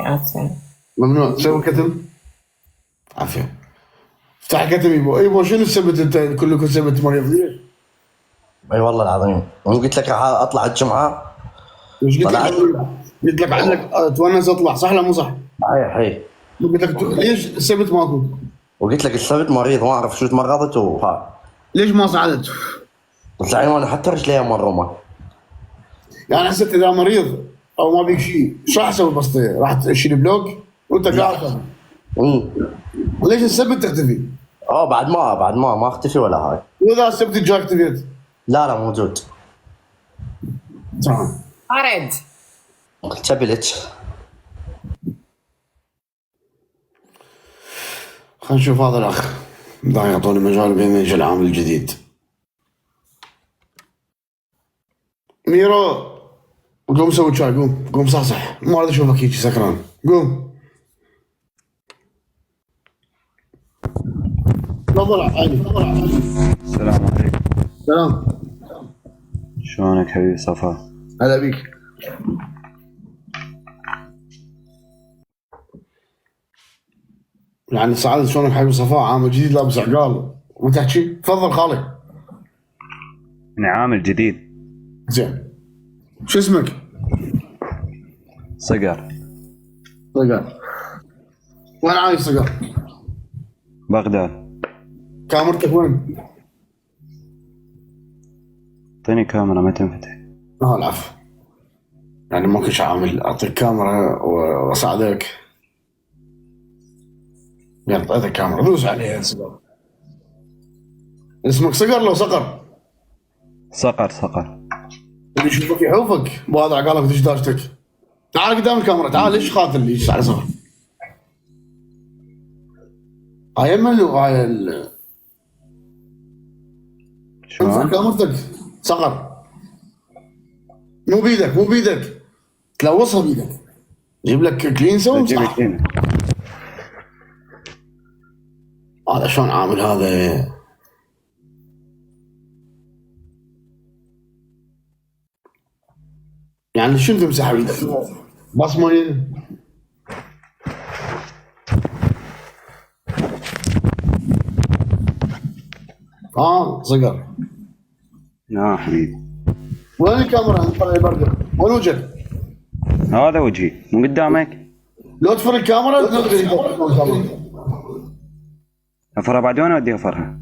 عفوا. ممنوع تسوي كتم. عافية. افتح كتم يبو. ايبو شنو السبت انت كلكم سبت مريض ليش؟ اي والله العظيم، قلت لك راح اطلع الجمعه. مش قلت طلعت. لك قلت لك عندك تونس اطلع صح لا مو صح؟ صحيح. قلت لك ليش السبت ماكو؟ وقلت لك السبت مريض ما اعرف شو تمرضت وها. ليش ما صعدت؟ الزعيم انا حتى رجلي مرمى. يعني حسيت اذا مريض او ما بيك شيء شو راح اسوي بسطيه؟ راح تشيل بلوك وانت قاعد. ليش السبت تختفي؟ بعد ما اختفي ولا هاي. واذا السبت جاك اختفيت؟ لا موجود. تمام. أرد. تبلت. خلينا نشوف هذا الاخ دا يعطوني مجال بين يجي العام الجديد. ميرو قوم سوي شاي، قوم صحصح، ما اريد اشوفك هيك سكران، قوم. تفضل عادي. السلام عليكم. سلام. شلونك حبيبي صفا؟ هلا بيك. يعني سعادة شلونك حبيبي صفاء؟ عام جديد لابس عقال وتحكي. تفضل خالي. نعام الجديد. زين. شو اسمك؟ صقر. صقر. وين عايش صقر؟ بغداد. كاميرتك وين؟ اعطيني كاميرا ما تنفتح. العفو. يعني ما كنتش عامل اعطيك كاميرا واساعدك. يلا اعطيك كاميرا دوس عليها. صقر. اسمك صقر لو صقر؟ صقر. اللي يشوفك يحوفك بهذا عقالك ودشداشتك. تعال قدام الكاميرا، تعال. ليش خاطر اللي يجلس على صقر؟ هاي منو هاي شلون؟ كاميرتك صقر. مو بيدك تلوصها بيدك. جيب لك كلين سوي جيب صح. هنا. هذا شلون عامل هذا؟ يعني شنو تمسح بيدك؟ بصمه. صقر. حبيبي. وين الكاميرا؟ طلع البرجر. وين وجهك؟ هذا وجهي من قدامك. لو تفر الكاميرا الكاميرا. افرها بعد وين اودي افرها؟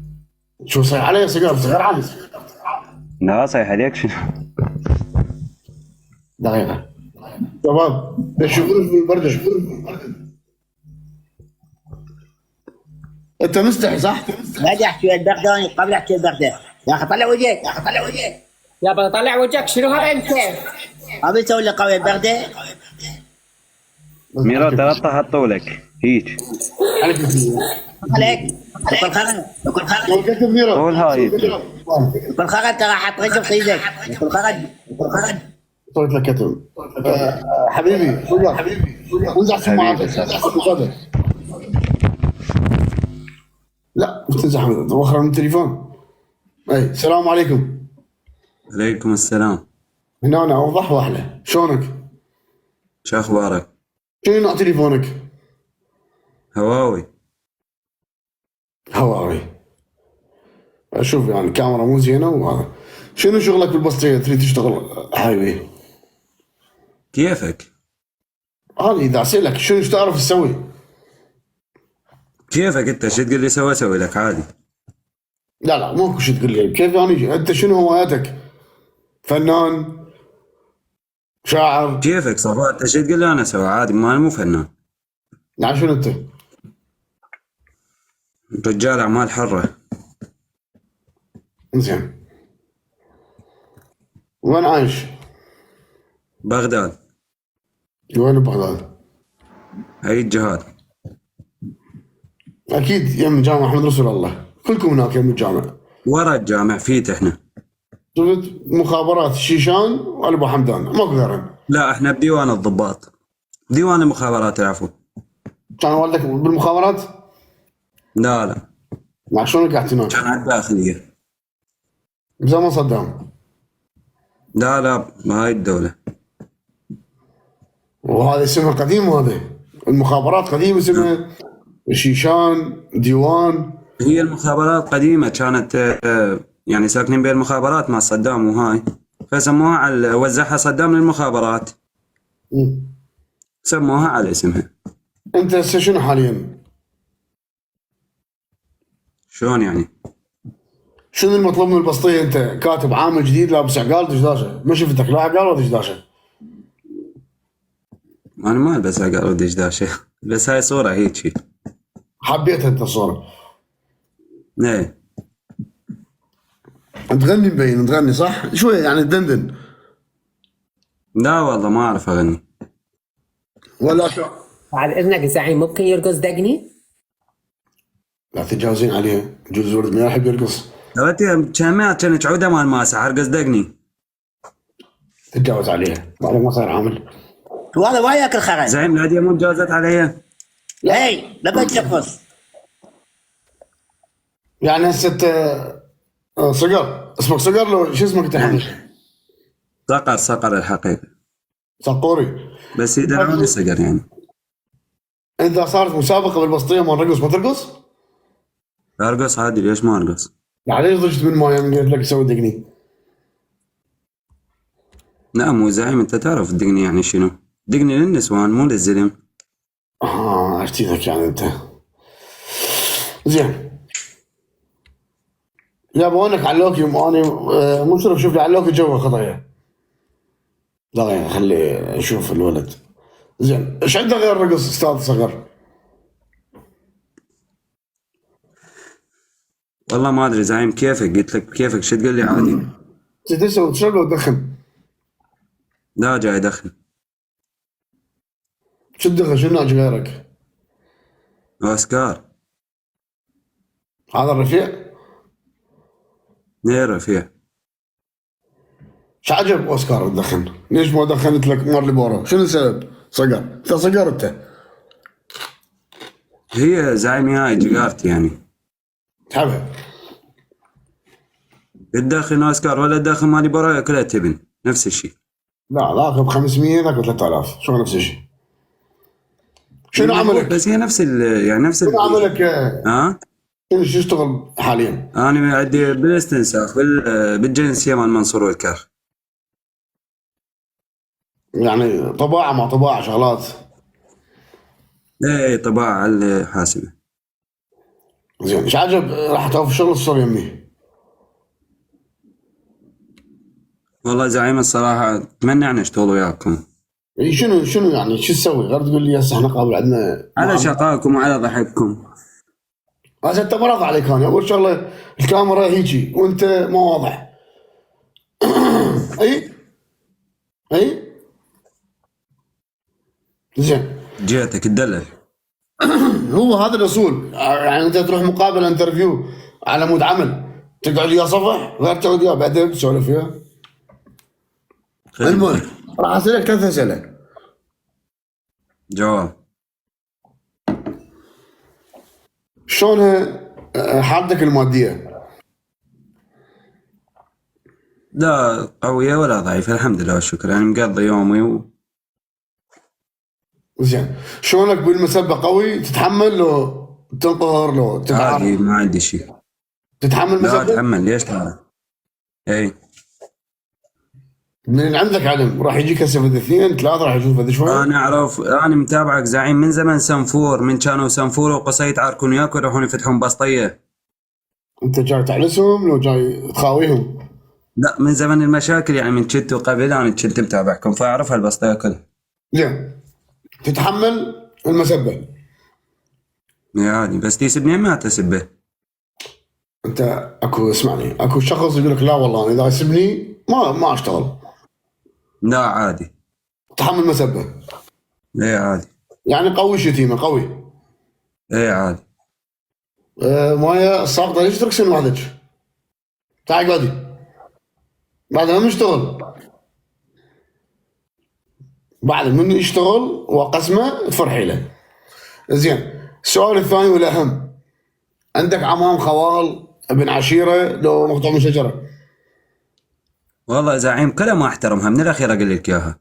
شو صيح علي صقر؟ صغير علي. لا صيح عليك شنو؟ دقيقة شباب تشوفون في البرجر. انت مستحي صح؟ لا احكي البغدادي قبل احكي البغدادي. يا اخي طلع وجهك، يا اخي طلع وجهك. يا بطلع وجهك شنو هذا انت؟ ابي تسوي لي قوي البغدادي. ميرو تلطى حطولك هيك. عليك كل خرج كل خرج كتب ميرو. قول هاي. كل خرج ترى حط رجل في ايدك. كل خرج صوت لك كتب. حبيبي انزع سماعتك. لا تنزح وخر من التليفون. اي السلام عليكم. عليكم السلام. هنا أنا اوضح واحلى. شلونك؟ شو اخبارك؟ شنو نوع تليفونك؟ هواوي. اشوف يعني الكاميرا مو زينه وهذا. شنو شغلك بالبسطيه تريد تشتغل حبيبي؟ كيفك؟ هذه اذا اسالك شنو تعرف تسوي؟ كيفك انت شو تقول لي سوي لك عادي. لا مو شو تقول لي كيف يعني. انت شنو هواياتك؟ فنان؟ شاعر؟ كيفك صفاء انت شو تقول لي انا اسوي عادي ما انا مو فنان. يعني شنو انت؟ رجال اعمال حره. زين. وين عايش؟ بغداد. وين بغداد؟ هاي الجهاد. اكيد يم جامع احمد رسول الله. كلكم هناك يم الجامع. ورا الجامع فيت احنا. شفت مخابرات الشيشان والابو حمدان ماكو غيرهم. لا احنا بديوان الضباط. ديوان المخابرات العفو. كان والدك بالمخابرات؟ لا مع شلون قعدت هناك؟ كان على الداخليه. بزمن صدام؟ لا بهاي الدوله. وهذا اسمها قديم، وهذا المخابرات قديم اسمها شيشان ديوان. هي المخابرات قديمة كانت يعني ساكنين بين المخابرات مع صدام وهاي، فسموها على وزعها صدام للمخابرات، سموها على اسمها. انت هسه شنو حاليا؟ شلون يعني؟ شنو المطلوب من البسطيه؟ انت كاتب عامل جديد لابس عقال دشداشه، ما شفتك لا عقال ولا دشداشه. انا ما البس عقال ودي داشة، بس هاي صورة هيك. حبيتها انت الصوره. ايه تغني مبين، تغني صح؟ شويه يعني تدندن لا والله ما اعرف اغني. ولا شو؟ بعد اذنك زعيم ممكن يرقص دقني؟ لا تتجاوزين عليه، جوز ولد ما يحب يرقص. لو انت كانت عودة مال ماسح ارقص دقني. تتجاوز عليه بعدك ما صار عامل. وهذا ما ياكل خرج. زعيم نادية مو تجاوزت علي. هي لا تشخص. يعني هسه صقر، اسمك صقر لو شو اسمك انت حقيقي؟ صقر الحقيقة، صقوري. بس يدرعوني صقر يعني. اذا صارت مسابقه بالبسطيه مال رقص ما ترقص؟ ارقص عادي، ليش ما ارقص؟ يعني ليش ضجت من ما يوم قلت لك سوي دقني؟ لا مو زعيم، انت تعرف الدقني يعني شنو؟ دقني للنسوان مو للزلم. عرفتينك يعني انت. زين يابونك علوكي، انا مشرف شوف لي علوكي جوا خطايا. لا خلي نشوف الولد. زين ايش عنده غير رقص استاذ صقر؟ والله ما ادري زعيم، كيفك؟ قلت لك كيفك، شو تقول لي عادي. تسوي تشرب لو تدخن؟ لا جاي ادخن. شو تدخن؟ شو ناجي غيرك؟ اسكار. هذا الرفيع؟ ايه رفيع. شو عجب اوسكار تدخن؟ ليش ما دخنت لك مار لبورا؟ شنو السبب؟ صقر انت صقر انت. هي زعيمي هاي جقارتي يعني. تحبها؟ الداخل اسكار ولا الداخل مالي برايا كلها تبن نفس الشيء. لا ذاك ب 500 ذاك ب 3000 شو نفس الشيء. شنو عملك؟ بس هي نفس يعني نفس شنو عملك؟ ها؟ شو تشتغل حاليا؟ انا عندي بالاستنساخ بالجنسيه مال منصور والكر. يعني طباعة مع طباعة شغلات. ايه طباعة على الحاسبة. زين ايش عجب راح توقف شغل الصور يمي؟ والله زعيم الصراحة اتمنى يعني اشتغل وياكم. شنو يعني شو تسوي؟ غير تقول لي هسه احنا قابل عندنا على شقاكم وعلى ضحككم. هسه انت ما راضي عليك، انا اول شغله الكاميرا هيجي وانت ما واضح. اي زين جيتك تدلل. هو هذا الاصول. يعني انت تروح مقابله انترفيو على مود عمل تقعد وياه صفح غير تقعد وياه بعدين تسولف وياه. المهم راح اسالك 3 اسئله. جواب. شلون حالتك الماديه؟ لا قوية ولا ضعيفة، الحمد لله والشكر، يعني مقضي يومي زين شلونك بالمسبه؟ قوي تتحمل لو تنقهر لو عادي تتعارض؟ ما عندي شيء. تتحمل لا مسبه؟ اتحمل، ليش تعرف؟ اي من عندك علم راح يجيك هسه في 2 3 راح يشوف هذا شوي. انا اعرف، انا متابعك زعيم من زمن سنفور، من كانوا سنفور وقصي يتعاركون وياك ويروحون يفتحون بسطية. انت جاي تعلسهم لو جاي تخاويهم؟ لا من زمن المشاكل، يعني من كنت قبل انا كنت متابعكم فاعرف هالبسطية كلها. زين تتحمل المسبه؟ يعني بس تسبني ما تسبه. انت اكو اسمعني، اكو شخص يقول لك لا والله انا اذا يسبني ما اشتغل. لا عادي. تحمل مسبه؟ ايه عادي. يعني قوي شتيمه قوي. ايه عادي. مويه الساقطه ليش تركسن وحدك؟ تعال قعدي بعد ما نشتغل. بعد من يشتغل وقسمه تفرحي له. زين السؤال الثاني والاهم، عندك عمام خوال ابن عشيره لو مقطوع من شجره؟ والله زعيم كلها ما احترمها، من الاخير اقول لك اياها.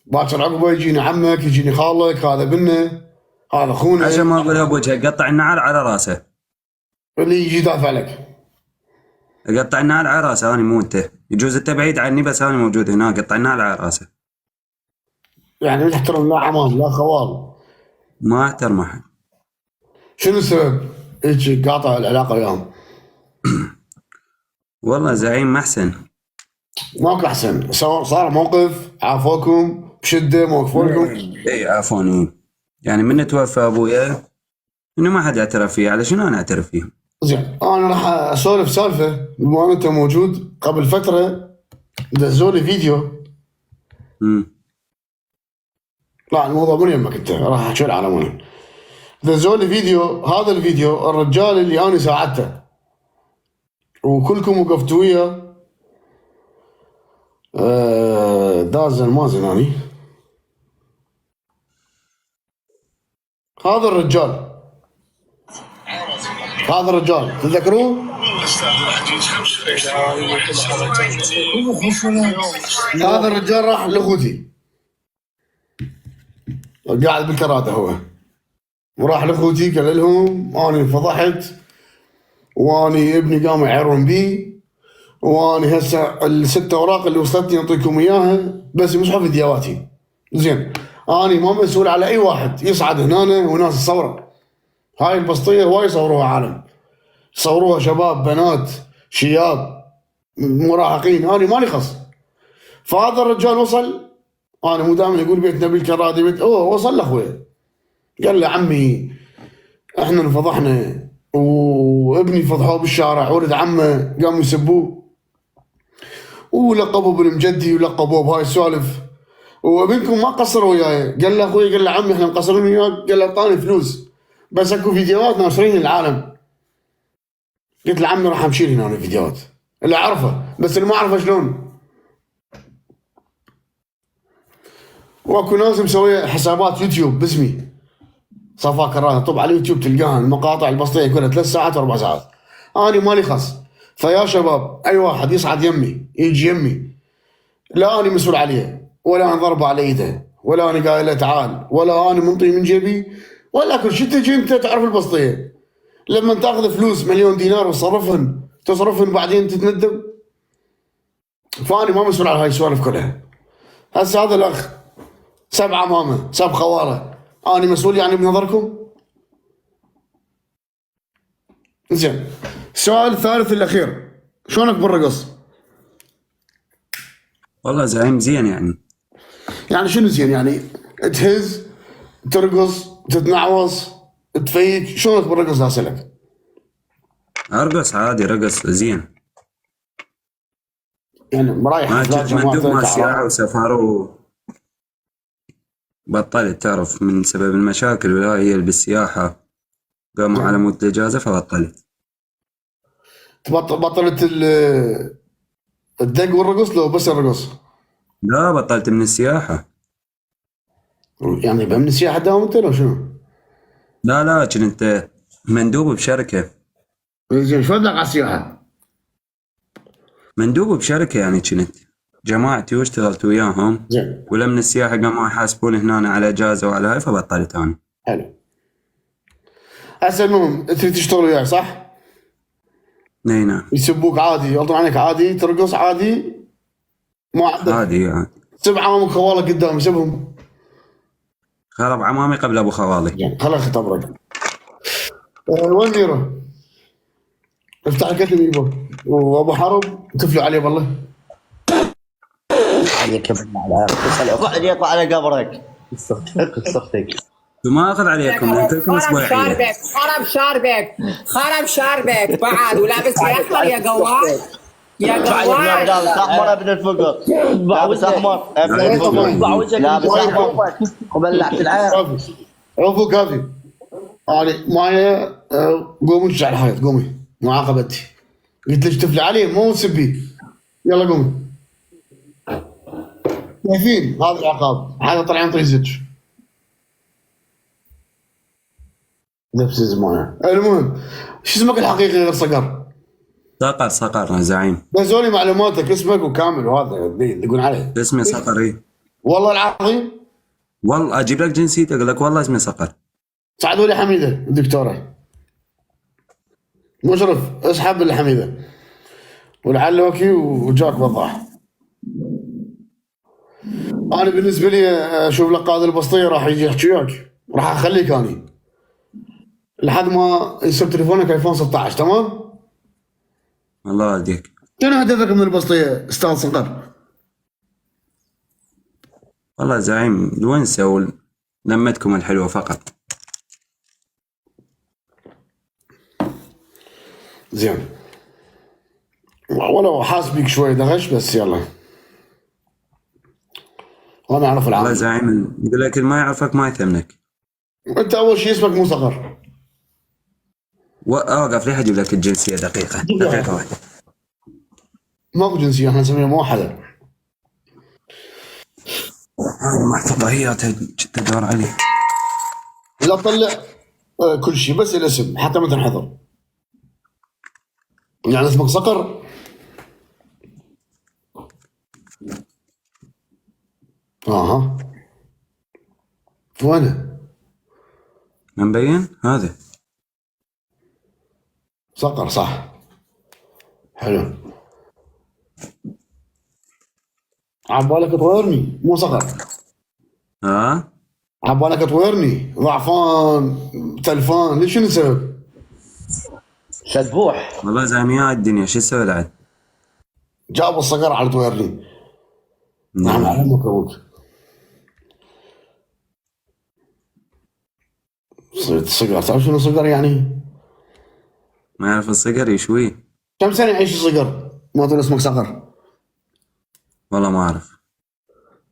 باكر عقبه يجيني عمك، يجيني خالك، هذا بنا، هذا اخونا عشان ما اقولها بوجهه قطع النعال على راسه. اللي يجي يدافع لك. قطع النعال على راسه، انا مو انت. يجوز انت بعيد عني بس انا موجود هنا. قطع النعال على راسه. يعني ما تحترم لا عمام لا خوال. ما احترم احد. شنو السبب هيك قاطع العلاقه وياهم؟ والله زعيم محسن. ماكو احسن، صار موقف عافوكم بشده، موقفوا لكم. اي عافوني. يعني من توفى ابويا انه ما حد يعترف فيه، على شنو انا اعترف فيه؟ زين انا راح اسولف سالفه بما ان انت موجود. قبل فتره دزوا لي فيديو. لا الموضوع من يمك انت، راح احكي على مين. دزوا لي فيديو، هذا الفيديو الرجال اللي انا ساعدته وكلكم وقفتوا وياه داز المازن اني. هذا الرجال تذكروه؟ هذا الرجال راح لاخوتي، قاعد بالكراتة هو، وراح لاخوتي قال لهم اني فضحت واني ابني قاموا يعيرون بي، واني هسه الست اوراق اللي وصلتني اعطيكم اياها بس يمسحوا فيديوهاتي. زين اني ما مسؤول على اي واحد يصعد هنا وناس تصوره. هاي البسطيه هواي يصوروها عالم، صوروها شباب بنات شياب مراهقين، انا مالي خص. فهذا الرجال وصل، انا مو دائما يقول بيت نبيل كرادي بيت، وصل لاخويا قال له عمي احنا انفضحنا وابني فضحوه بالشارع، ولد عمه قاموا يسبوه ولقبوا بالمجدي ولقبوه بهاي السوالف، وابنكم ما قصروا وياي. قال له اخوي، قال له عمي احنا مقصرين وياك، قال له اعطاني فلوس بس اكو فيديوهات ناشرين للعالم. قلت له عمي راح امشي هنا الفيديوهات اللي اعرفه، بس اللي ما اعرفه شلون. واكو ناس مسويه حسابات يوتيوب باسمي صفا كراهه، طب على اليوتيوب تلقاها المقاطع البسيطه كلها 3 ساعات و4 ساعات. انا مالي خص. فيا شباب اي واحد يصعد يمي يجي يمي، لا انا مسؤول عليه، ولا انا ضربه على ايده، ولا انا قايل له تعال، ولا انا منطي من جيبي ولا كل شيء. تجي انت تعرف البسطيه لما تاخذ فلوس مليون دينار تصرفهن بعدين تتندم. فاني ما مسؤول على هاي السوالف كلها. هسه هذا الاخ 7 عمامه 7 خواله، انا مسؤول يعني بنظركم؟ زين السؤال الثالث الاخير، شلونك بالرقص؟ والله زعيم زين يعني شنو زين؟ يعني تهز ترقص تتنعوص تفيك، شلونك بالرقص اسالك؟ ارقص عادي، رقص زين. يعني مرايح مندوب مع السياحة وسفر بطلت، تعرف من سبب المشاكل والهاي هي بالسياحة قاموا على مود الإجازة فبطلت. بطلت الدق والرقص لو بس الرقص؟ لا بطلت من السياحة. يعني من السياحة داوم انت لو شنو؟ لا كنت مندوب بشركة. زين شو ودك على السياحة؟ مندوب بشركة يعني كنت جماعتي واشتغلت وياهم. زين. ولا من السياحة قاموا يحاسبون هنا على اجازة وعلى هاي فبطلت انا. حلو. هسه المهم تريد تشتغل وياي صح؟ اي نعم. يسبوك عادي، يغلطون عليك عادي، ترقص عادي، ما عندك عادي يعني. 7 عمامك خوالك قدام يسبهم. خرب عمامي قبل ابو خوالي. يعني خليني اختبرك. وين ميرو؟ افتح الكتم يبا، وابو حرب تفلوا عليه والله. عليك اقعد يطلع على قبرك. صختك ما اخذ عليكم انتم اسبوعية. خرب شاربك بعد ولابس احمر يا قوار يا قوار. لابس احمر ابن الفقر، لابس احمر ابن الفقر، لابس احمر وبلعت العيال. عفو كافي. يعني معايا قومي تشع الحيط، قومي معاقبتي. قلت لك تفلي عليه مو تسبيه. يلا قومي. شايفين هذا العقاب، هذا طلعان طريزك نفس زمان. المهم شو اسمك الحقيقي غير صقر؟ صقر يا زعيم. دزولي معلوماتك اسمك وكامل وهذا اللي يقول عليه. اسمي صقري. والله العظيم. والله اجيب لك جنسيته اقول لك والله اسمي صقر. سعدوا لي حميده الدكتوره. مشرف اسحب لي حميده والعلوكي وجاك وضاح. انا بالنسبه لي اشوف لك قائد البسطيه راح يجي يحكي وياك، راح اخليك اني لحد ما يصير تليفونك ايفون 16. تمام؟ الله يهديك. شنو هدفك من البسطيه استاذ صقر؟ والله زعيم الونسه ولمتكم الحلوه فقط. زين، ولو حاسبك شوي دغش بس يلا. انا اعرف والله العالم. زعيم يقول لك ما يعرفك ما يثمنك. انت اول شيء اسمك مو صقر. اوقف لي اجيب لك الجنسيه دقيقه واحده. ماكو جنسيه، احنا نسميها موحده. هذه محفظيات تدور عليه. لا تطلع كل شيء بس الاسم حتى ما تنحضر. يعني اسمك صقر. اها وين ما مبين هذا؟ صقر صح. حلو. عبالك تطويرني مو صقر. ها؟ عبالك تطويرني ضعفان تلفان ليش شنو السبب؟ شذبوح. والله زعيم يا الدنيا شو اسوي بعد؟ جاب الصقر على تطويرني. نعم نعم. علمك ابوك. صقر تعرف شنو صقر يعني؟ ما يعرف الصقر يشوي. كم سنه يعيش الصقر؟ ما تقول اسمك صقر. والله ما اعرف.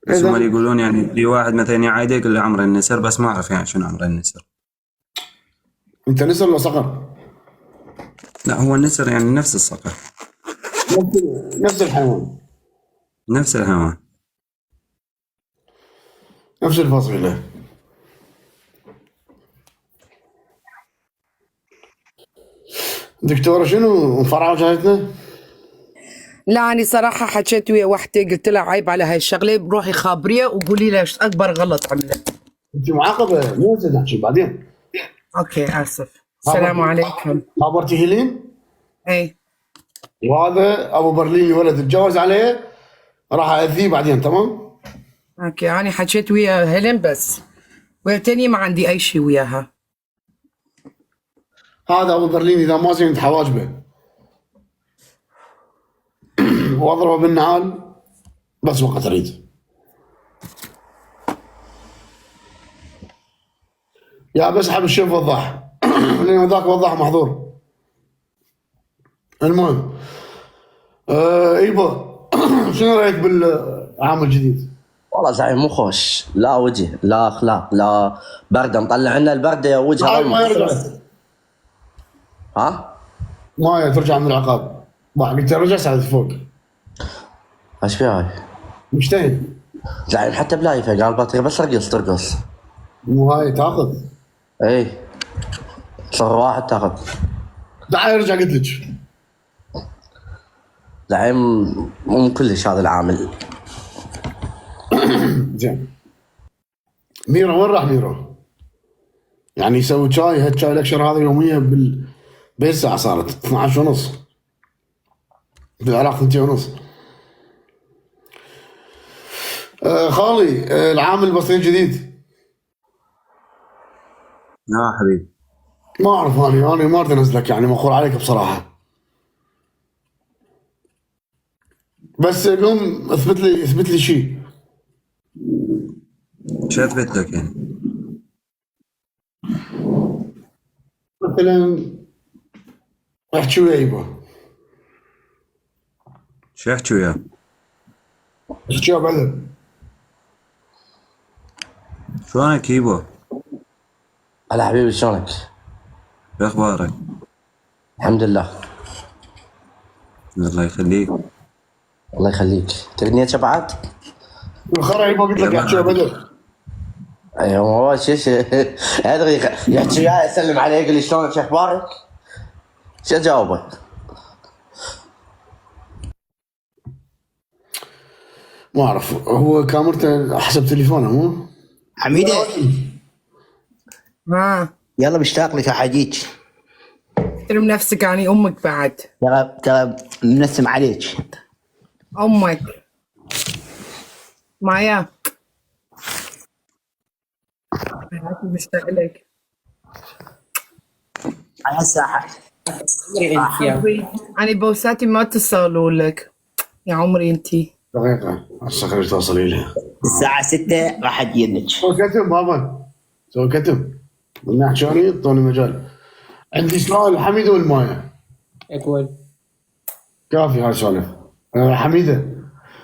بس هم اللي يقولون يعني في واحد مثلا يعايده يقول له عمر النسر، بس ما اعرف يعني شنو عمر النسر. انت نسر ولا صقر؟ لا هو النسر يعني نفس الصقر. نفس الحيوان. نفس الحيوان. نفس الفصيلة. دكتورة شنو فرع وجهتنا؟ لا أنا صراحة حكيت ويا وحدة قلت لها عيب على هاي الشغلة، بروحي خابريه وقولي لها ايش أكبر غلط عملت. انت معاقبة مو نحكي بعدين. أوكي آسف. السلام عليكم. خابرتي هيلين؟ إيه وهذا ابو برلين ولد اتجوز عليه راح اذيه بعدين. تمام؟ أوكي أنا حكيت ويا هيلين بس، ويا تانية ما عندي أي شيء وياها. هذا ابو برلين اذا ما زينت حواجبه واضربه بالنعال بس وقت اريد. يا بسحب الشيف وضح لان ذاك وضح محظور. المهم ايبا شنو رايك بالعام الجديد؟ والله زعيم مو خوش، لا وجه لا اخلاق لا برده، مطلع لنا البرده وجهه ما يرجع. ها؟ ما ترجع من العقاب. قلت رجع ساعد فوق. ايش في هاي؟ مجتهد. زعيم حتى بلايفه قال بطيء بس ترقص. مو هاي تاخذ. اي صغر واحد تاخذ. دعا يرجع قلت لك. زعيم مو كلش هذا العامل. زين. ميرو وين راح ميرو؟ يعني يسوي شاي هالشاي لكشر هذا يوميا بالساعة صارت 12 ونص. بالعراق 2 ونص. خالي العام البسيط الجديد. لا حبيبي. ما اعرف انا ما اريد انزلك يعني مقول عليك بصراحة. بس قوم اثبت لي شيء. شو اثبت لك يعني؟ مثلا احكي ويا يبا. شو احكي وياه؟ احكي ويا بعدين. شلونك يبا؟ هلا حبيبي شلونك؟ شو اخبارك؟ الحمد لله. الله يخليك. الله يخليك. تريدني بعد؟ الخرا يبا قلت لك احكي ويا بعدين. ايوه هو شيش ادري يحكي وياي اسلم عليه يقول لي شلونك شو اخبارك؟ شو اجاوبه؟ ما اعرف، هو كاميرته حسب تليفونه مو؟ حميده ها يلا مشتاق لك يا حجيج. احترم نفسك يعني امك بعد. ترى منسم عليك. امك مايا حياتي مشتاق لك. انا هسه عمري انت يا انا بوساتي ما تستغلوا لك يا عمري انتي. دقيقة هسه خليك توصلي لها. الساعه 6 راح اجينك. سوي كتم بابا، سوي كتم من نحشوني يعطوني مجال. عندي سؤال حميده والمايه اقول كافي هاي سالف. حميده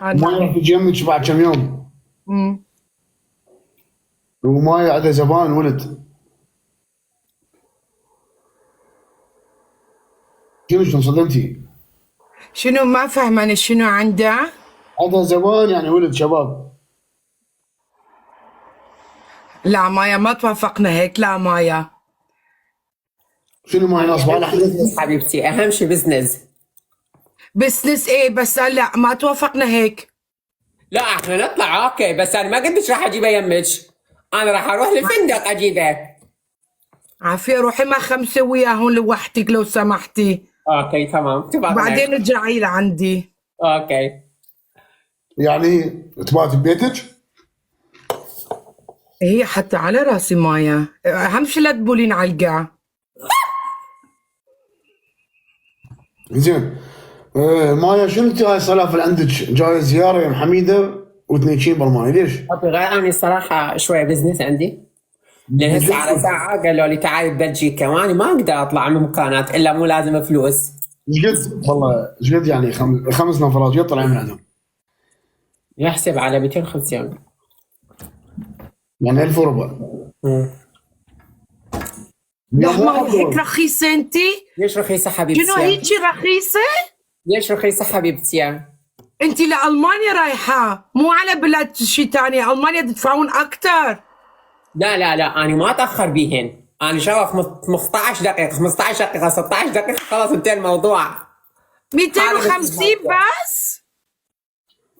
مايه راح تجي يمك بعد كم يوم، ومايه عندها زبان ولد. شنو صدمتي؟ شنو ما فاهمة أنا شنو عنده؟ عندها زبان يعني ولد شباب. لا مايا ما توافقنا هيك. لا مايا شنو ماي ناصبه على حد؟ بزنس حبيبتي، اهم شيء بزنس. بزنس ايه بس لا ما توافقنا هيك. لا احنا نطلع اوكي، بس انا ما قلتش راح اجيبه يمك، انا راح اروح لفندق اجيبه. عافية روحي ما 5 وياهم لوحدك لو سمحتي. اوكي تمام تبارك. بعدين ارجعي لعندي. اوكي يعني تبات ببيتك؟ هي حتى على راسي مايا، اهم شيء لا تبولين على القاع. زين. مايا شنو انت هاي السلافه اللي عندك جاي زياره يا حميده وتنيشين برماني ليش؟ أوكي، غير اني الصراحه شويه بزنس عندي، لان هسه على ساعه قالوا لي تعالي ببلجيكا، وانا ما اقدر اطلع من مكانات الا مو لازم فلوس. ايش قد والله ايش قد يعني 5 نفرات ايش قد طلع من عندهم؟ يحسب على 250 يعني 1000 وربع. لا ما هيك رخيصة انتي؟ ليش رخيصه حبيبتي؟ شنو هيجي رخيصة؟ ليش رخيصه حبيبتي؟ انتي لألمانيا رايحة مو على بلاد شي تانية. ألمانيا تدفعون أكتر. لا لا لا انا ما اتاخر بيهن، انا شغله 15 دقيقه 15 دقيقه 16 دقيقه خلاص انتهى الموضوع. 250 بس؟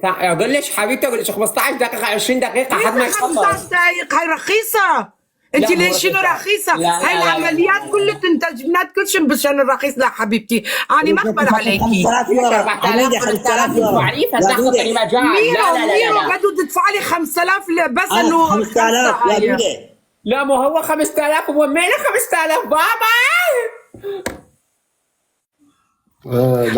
اقول لك حبيبتي، اقول لك 15 دقيقه 20 دقيقه حد ما 15 يخلص. دقايق هاي رخيصة. انت لا، مو ليش شنو رخيصة. رخيصة؟ لا، لا، هاي لا، لا. العمليات كلها تنتجمنات كل شيء بس عشان الرخيص. لا حبيبتي انا ما اقبل عليكي. 5000 يورو حميده 5000 يورو. تعريف تاخذ مجال. لا لا لا ميرو لا بدو تدفع لي 5000 بس انا انه 5000 يا هاي. دودة. لا مو هو 5000 ومينا 5000 بابا.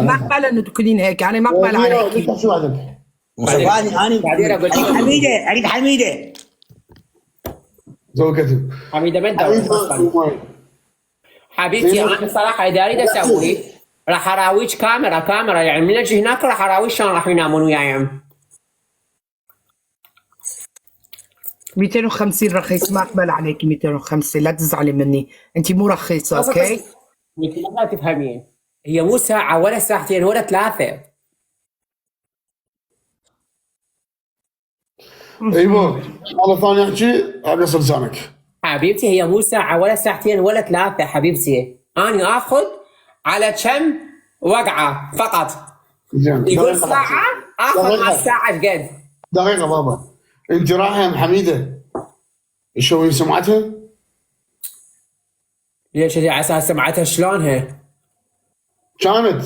ما اقبل انه تكونين هيك. انا ما اقبل عليكي. شو عندك؟ انا بعدين اقول لك حميده اريد حميده. سوي كتب. حميده ما تدور. حبيبتي انا صراحه اذا اريد اسوي راح اراويك كاميرا يعني من اجي هناك راح اراويك شلون راح ينامون وياي. 250 رخيص. ما اقبل عليكي 250. لا تزعلي مني انت مو رخيصة اوكي. انت ما تفهمين، هي مو ساعه ولا ساعتين ولا 3. ايوه هذا ثاني احكي اقص لسانك. حبيبتي هي مو ساعة ولا ساعتين ولا 3 حبيبتي، أنا آخذ على كم وقعة فقط. زين يقول ساعة آخذ على الساعة قد. دقيقة بابا، انت رايحة يا ام حميدة شو سمعتها؟ ليش هي على أساس سمعتها شلونها؟ كانت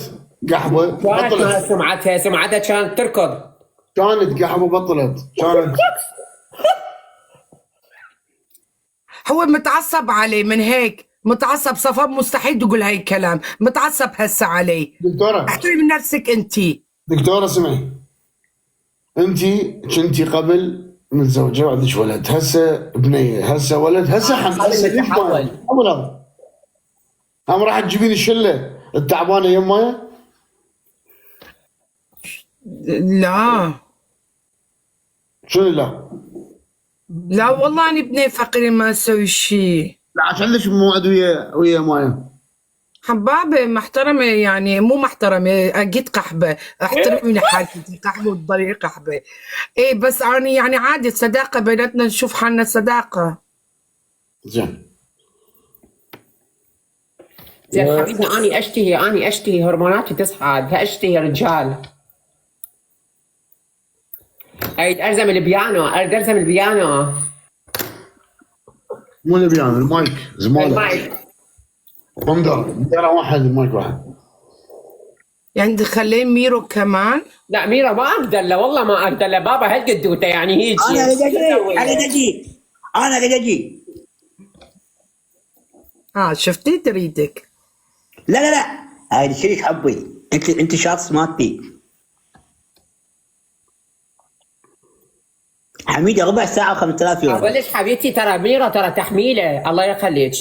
قحبة بطلت. سمعتها كانت تركض. كانت قحبة بطلت. كانت هو متعصب عليه من هيك. متعصب صفاب مستحيل تقول هاي الكلام. متعصب هسه عليه. دكتورة احترمي نفسك انتي. دكتورة اسمعي، انت كنتي قبل متزوجة وعندك ولد، هسه بنية، هسه ولد، هسه حمل، هسه ليش تحول. ما هم راح تجيبين الشلة التعبانة يمايا؟ لا شنو لا؟ لا والله انا ابني فقير ما اسوي شيء. لا عشان ليش موعد ويا مايا؟ حبابي محترمة يعني مو محترمة اكيد قحبة. احترمي حالتي قحبة وتضلي قحبة. ايه بس انا يعني عادي صداقة بيناتنا نشوف حالنا صداقة. زين زين حبيبنا أنا أشتهي هرموناتي تصعد، فأشتهي رجال. اريد ارزم البيانو، اريد ارزم البيانو. مو البيانو، المايك زمانه. المايك. بندر واحد، المايك واحد. يعني تخلين ميرو كمان؟ لا ميرا ما اقدر، لا والله ما اقدر، لا بابا هالقدوته يعني هيجي. انا اريد اجي، انا اريد اجي. شفتي تريدك. لا هاي شريك حبي، انت شخص مالتي. حميده ربع ساعه و5000 يورو. اقول لك حبيبتي ترى ميرا ترى تحميله، الله يخليك.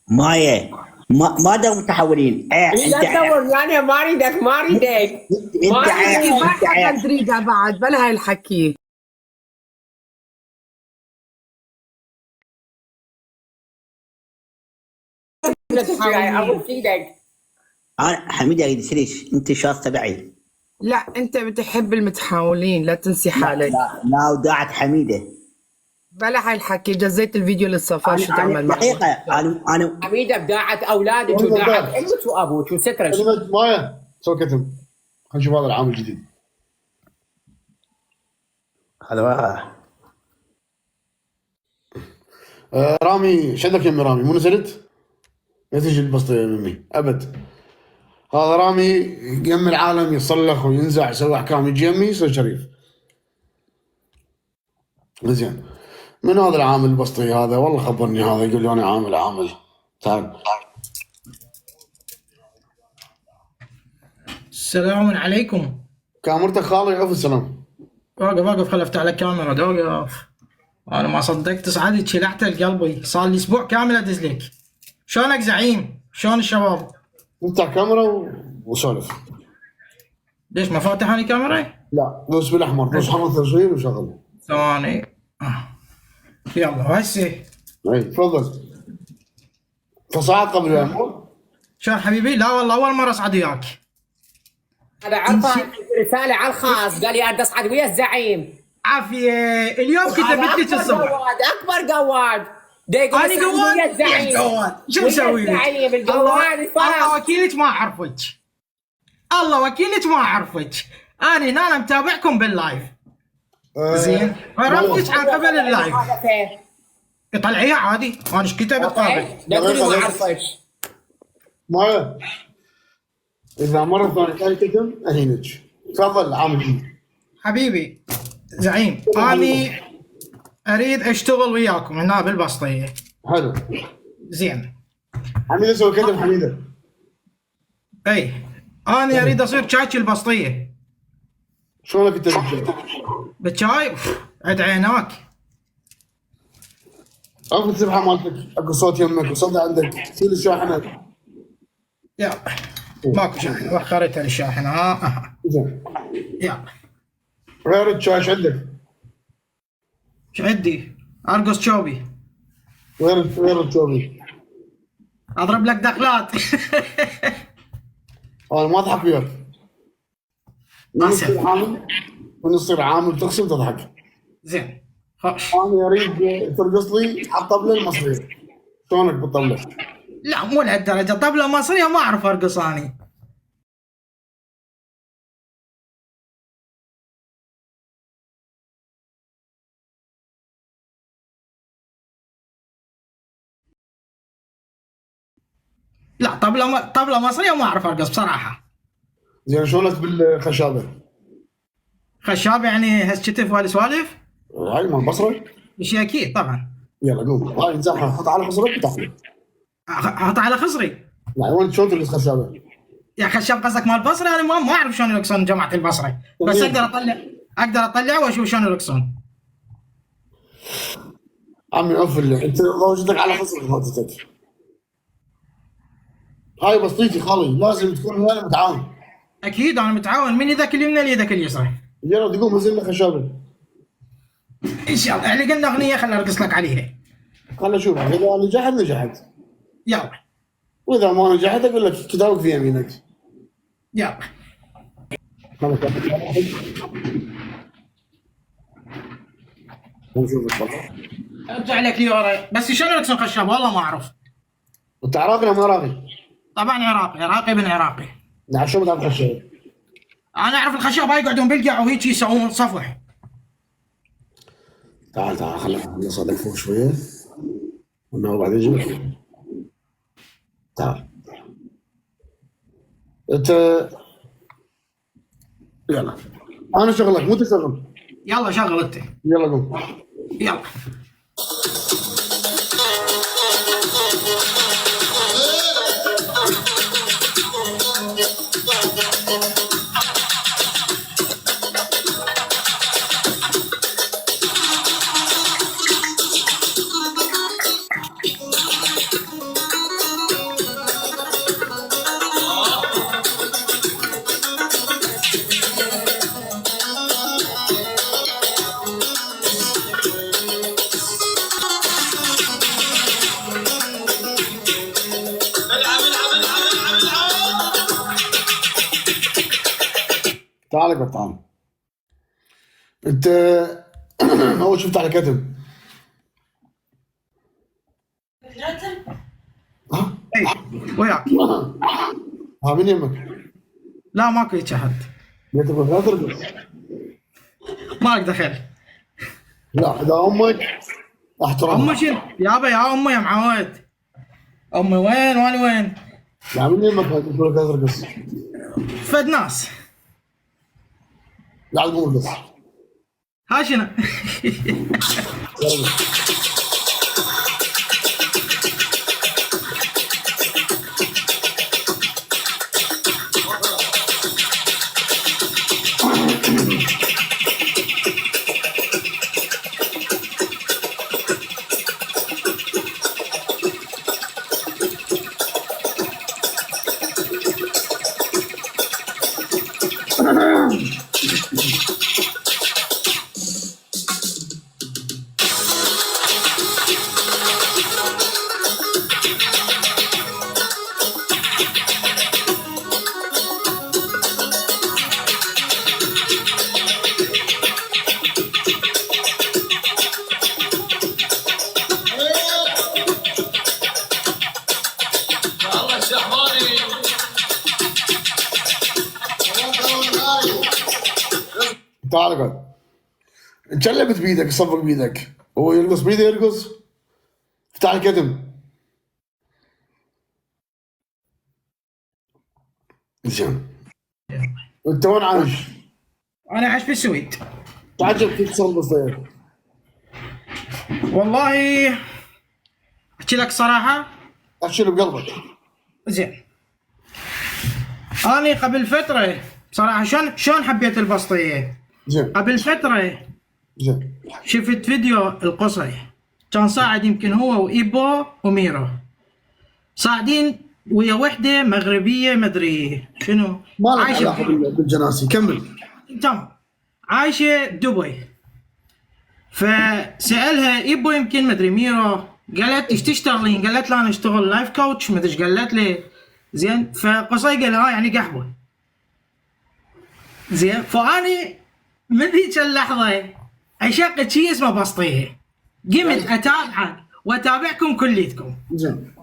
مايه ما دام متحولين. لا تدور يعني، ما اريدك ما اريدك. ما حدا تريدها بعد بلا هاي الحكي. انا حميده اريد شريك، انت شخص تبعي. لا انت بتحب المتحولين، لا تنسي حالك. لا وداعت حميده. بلا هاي الحكي، جزيت الفيديو للصفا شو تعمل معه. دقيقه انا حميده بداعت اولادك وداعت امك وابوك وسترك. كلمة مايا سوي كتم. خلينا نشوف هذا العام الجديد. هذا رامي شدك يمي، رامي مو نزلت؟ لا تجي البسطة يا يمي ابد. هذا رامي يم العالم يصلخ وينزع يسوي احكام، يجي يمي يصير شريف. زين، من هذا العامل البسطي هذا؟ والله خبرني هذا، يقول لي انا عامل. تعال. السلام عليكم. كاميرتك خالي، عوف السلام. واقف خل افتح لك كاميرا. دوقف. انا ما صدقت صعدت شلحت قلبي، صار لي اسبوع كامل ادز لك. شلونك زعيم؟ شلون الشباب؟ افتح كاميرا وسولف. ليش ما فاتح انا كاميرا؟ لا دوس بالاحمر، دوس حمر تصوير وشغل. ثواني. يلا هسه. اي تفضل. تصعد قبل الامور؟ شلون حبيبي؟ لا والله اول مره اصعد وياك. هذا عرفه رساله على الخاص، قال لي اريد اصعد ويا الزعيم. عافيه. اليوم كتبت لك الصبح. اكبر قواد. انا قواد. شو مسوي لك؟ الله وكيلك ما اعرفك. الله وكيلك ما اعرفك. انا هنا متابعكم باللايف. زين. عرفتك عن قبل اللايف. طلعيها عادي. انا ايش كتبت قابل؟ لا تدري ما اعرفك. ما اذا مره ثانيه كتم اهينك. تفضل عامل. حبيبي زعيم، اني اريد اشتغل وياكم هنا بالبسطيه. حلو. زين. حميده سوي كتم. حميده اي انا اريد اصير شايك البسطيه. شلونك انت بالشاي؟ بالشاي عد عيناك. عرفت السبحه مالتك، اكو صوت يمك وصدى عندك، شيل الشاحنه. يلا ماكو شاحنه، وخريتها للشاحنه. زين. يلا. غير الشاي ايش عندك؟ ايش عندي؟ ارقص شوبي. غير الشوبي. اضرب لك دخلات. انا ما اضحك وياك. نصير عامل ونصير عامل تقسم تضحك. زين خوش. انا اريد ترقص لي على الطبله المصريه. شلونك بالطبله؟ لا مو لهالدرجه، طبله مصريه ما اعرف ارقص اني. لا طبله مصريه ما اعرف ارقص بصراحه. زين شلونك بالخشابه؟ خشابه يعني هس كتف وهالسوالف؟ هاي مال البصره؟ شيء اكيد طبعا. يلا قوم، هاي انزعها حط على خصرك وتاخذ. احط على خصري؟ يعني وين شلون تلبس خشابه؟ يا خشاب قصدك مال البصره؟ انا ما اعرف شلون يرقصون جماعه البصره، بس اقدر اطلع واشوف شلون يرقصون. عمي عفل، انت ضوجتك على خصرك ضوجتك. هاي بسطيتي خالي، لازم تكون هنا متعاون. اكيد انا متعاون، من يدك اليمنى ليدك اليسرى. يلا تقوم نزل لك خشابه. ان شاء الله، يعني قلنا اغنيه خليني ارقص لك عليها. خلنا نشوف، اذا نجحت نجحت. يلا. واذا ما نجحت اقول لك كتابك في يمينك. يلا. نشوف الصراحه. ارجع لك لورا، بس شلون يرقصون خشاب والله ما اعرف. انت عراقي ولا مو عراقي؟ طبعا عراقي بن نعم. شو بتعرف خشاب؟ انا اعرف الخشاب هاي يقعدون بالقاع وهيك يسوون صفح. تعال تعال خلينا نخلص هذاك فوق شويه والنار بعدين يجي. تعال انت يلا انا شغلك مو تشتغل. يلا شغل انت. يلا قوم. يلا. تعال اقعد تعال. انت اول شفت على كتب. ها؟ وياك. ها من يمك؟ لا ماكو هيك احد. بيتك ما ترقص؟ مالك دخل. لا اذا امك احترام. امي شنو؟ يابا يا امي يا معود. امي وين وانا وين؟ لا من يمك تقول لك ترقص؟ فد ناس. لا تقول ارقص. ها شنو؟ تعال اقعد. تشلبت بيدك صفق بيدك. هو يرقص بيده يرقص. افتح الكتم. زين. انت وين عايش؟ انا عايش بالسويد. تعجب كيف تصل بالصيف؟ والله احكي لك صراحه. احكي له بقلبك. زين. اني قبل فتره صراحه شلون حبيت البسطيه. زين. قبل فتره زين. شفت فيديو القصي كان صاعد يمكن هو وايبو وميرو صاعدين ويا وحده مغربيه مدري شنو ما لك عايشه علاقه بالجناسي. كمل. تمام عايشه دبي. فسالها ايبو يمكن مدري ميرو قالت ايش تشتغلين؟ قالت له انا اشتغل لايف كوتش مدري ايش قالت لي. زين فقصي قال لها يعني قحوه. زين فاني من ذيك اللحظه عشقت شيء اسمه بسطيه. قمت اتابعك واتابعكم كليتكم. زين.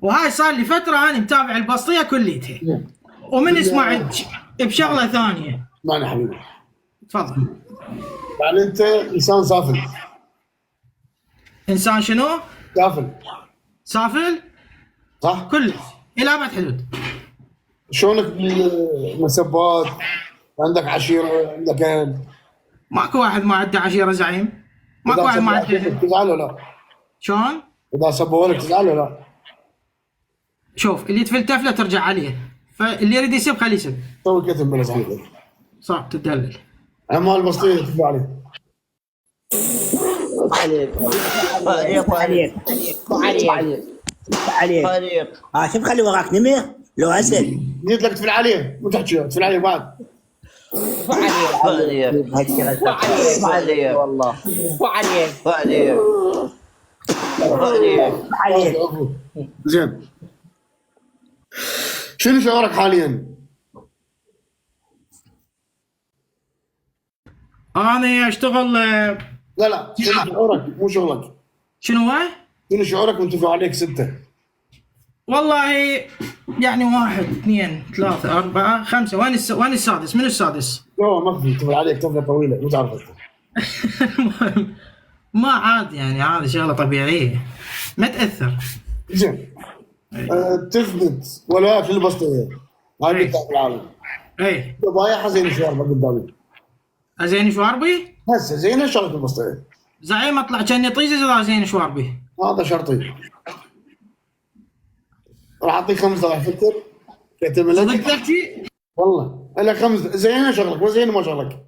وهاي صار لي فتره انا متابع البسطيه كليتها. زين. ومن سمعت بشغله ثانيه. اسمعني حبيبي. تفضل. يعني انت انسان سافل. انسان شنو؟ سافل. سافل؟ صح؟ كلش الى ابعد حدود. شلونك بالمسبات؟ عندك عشيره؟ عندك اهل؟ ماكو واحد ما عنده عشيره زعيم. ماكو واحد ما عنده. تزعل ولا لا؟ شلون؟ اذا سبوا لك تزعل ولا لا؟ شوف اللي تفلتف له ترجع عليه. فاللي يريد يسب خليه يسب. سوي كتم بلا صحيح. صعب تدلل. اعمال بسيطه تدفع عليه. عليك. شوف خلي وراك نمر لو اسد. جيت لك تفل عليه مو تحكي تفل عليه بعد. عليك والله. عليك. زين. شنو شعورك حاليا؟ انا اشتغل. لا شنو شعورك مو شغلك. شنو هو؟ شنو شعورك وانت في عليك 6؟ والله يعني 1 2 3 4 5 وين السادس؟ من السادس؟ لا ما في تفل عليك تفله طويله مو تعرف. المهم ما عاد يعني هذه شغله طبيعيه ما تاثر. زين تثبت ولايات البسطيه هاي إيه. بتاعت العالم اي ضايعها زين الشوارب قدامي زين شواربي هسه زين شغله البسطيه زعيم اطلع كاني طيزه اذا زين شواربي. هذا شرطي. راح اعطيك 5 دقائق فكر تعتمد صدق لك تحكي؟ والله لك 5 زين شغلك وزين ما شغلك.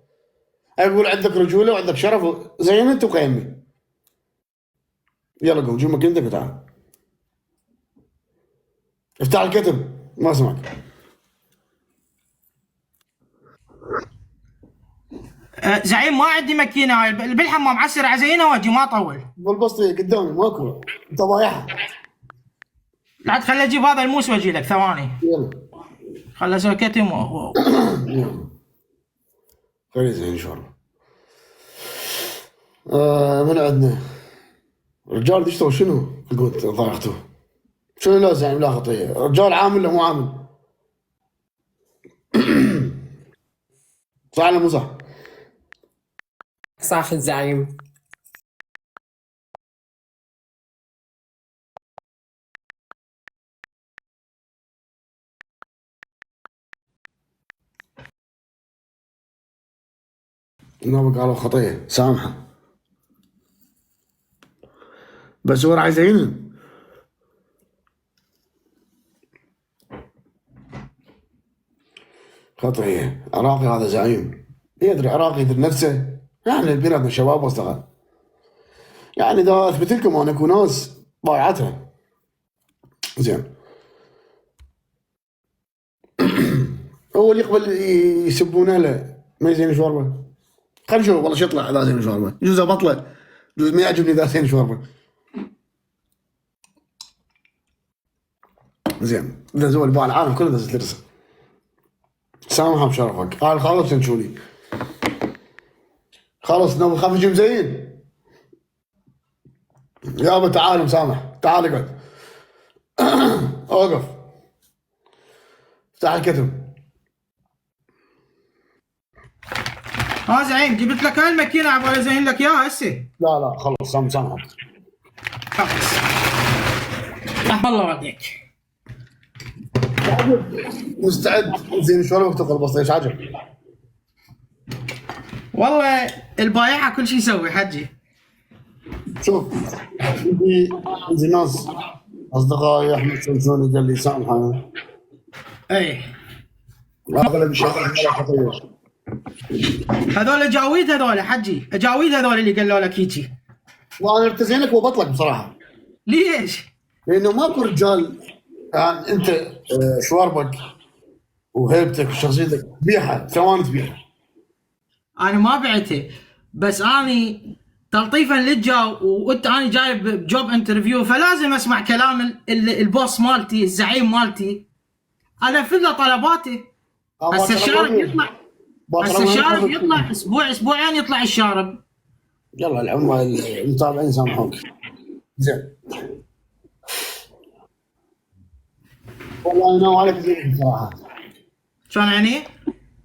اقول عندك رجوله وعندك شرف زين انت وقيمي. يلا قوم جيب مكينتك وتعال. افتح الكتب ما اسمعك. زعيم ما عندي ماكينه هاي بالحمام عسر عزينه واجي ما اطول. بالبسطيه قدامي ماكو انت ضايعها. لا خلي اجيب هذا الموس واجي لك ثواني. يلا خلي اسوي كتم يلا خلي زين ان شاء الله. من عندنا رجال تشتغل شنو؟ قلت ضايعته شنو لا زعيم لا خطيه رجال عامل ولا مو عامل؟ صح ولا مو صح؟ صح الزعيم. النوبة قالوا خطيه سامحه بس هو راح يزين. خطيه عراقي هذا زعيم يدري عراقي يدري نفسه يعني بيناتنا شباب واصدقاء يعني اذا اثبت لكم انا اكو ناس ضايعتها زين. هو اللي يقبل يسبونه له ما يزين شوربه. خلينا نشوف والله شو يطلع اذا زين شوربه يجوز بطله يجوز ما يعجبني اذا زين شوربه. زين اذا زول بال العالم كله دزت لي رسل سامحه بشرفك قال خلاص تنشولي خلاص نوم خاف يجيب زين يابا تعال مسامح تعال اقعد اوقف افتح الكتب. ها زعيم جبت لك هاي الماكينه عبالي ازين لك اياها هسه. لا لا خلص مسامحك خلاص رحم الله والديك. مستعد زين شلون تقل بس ايش عجب؟ والله البايعه كل شيء يسوي حجي. شوف عندي ناس اصدقائي احمد سمسوني قال لي سامحه اي اغلب الشغلات خطيه. هذول جاويد هذول حجي جاويد هذول اللي قالوا لك هيجي. وانا ارتزينك وبطلق بصراحه. ليش؟ لانه ماكو رجال يعني انت شواربك وهيبتك وشخصيتك تبيعها ثواني تبيعها. انا ما بعتها بس اني تلطيفا للجو وانت انا جايب جوب انترفيو فلازم اسمع كلام البوس مالتي الزعيم مالتي انفذ له طلباتي. هسه الشارب يطلع هسه الشارب يطلع اسبوع اسبوعين يطلع الشارب. يلا العمر المتابعين سامحوك. زين والله انا ناوي عليك زينك صراحه. شلون يعني؟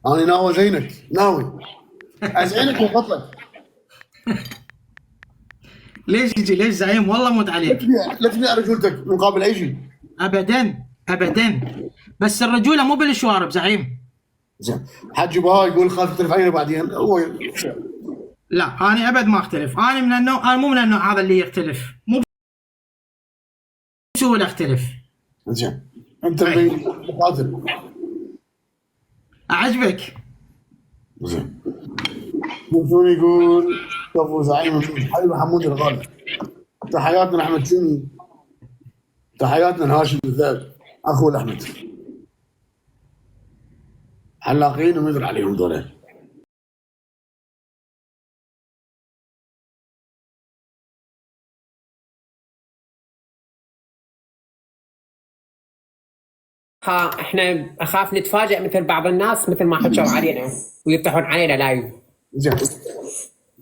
انا ناوي زينك ناوي ازينك وبطلق. ليش يجي ليش زعيم والله موت عليك. لا تبيع رجولتك مقابل اي شيء. ابدا ابدا بس الرجوله مو بالشوارب زعيم. زين حجي بهاي يقول خاف تختلف علينا بعدين هو لا انا ابد ما اختلف. انا من النوع انا مو من النوع هذا اللي يختلف مو بسهوله اختلف. زين انت مقاتل اعجبك. زين شلون يقول ابو زعيم حي محمود الغالي تحياتنا لاحمد شوني تحياتنا لهاشم الذئب اخو الاحمد حلاقين وما يدري عليهم ذولا. ها احنا اخاف نتفاجئ مثل بعض الناس مثل ما حكوا علينا ويفتحون علينا لايف. زين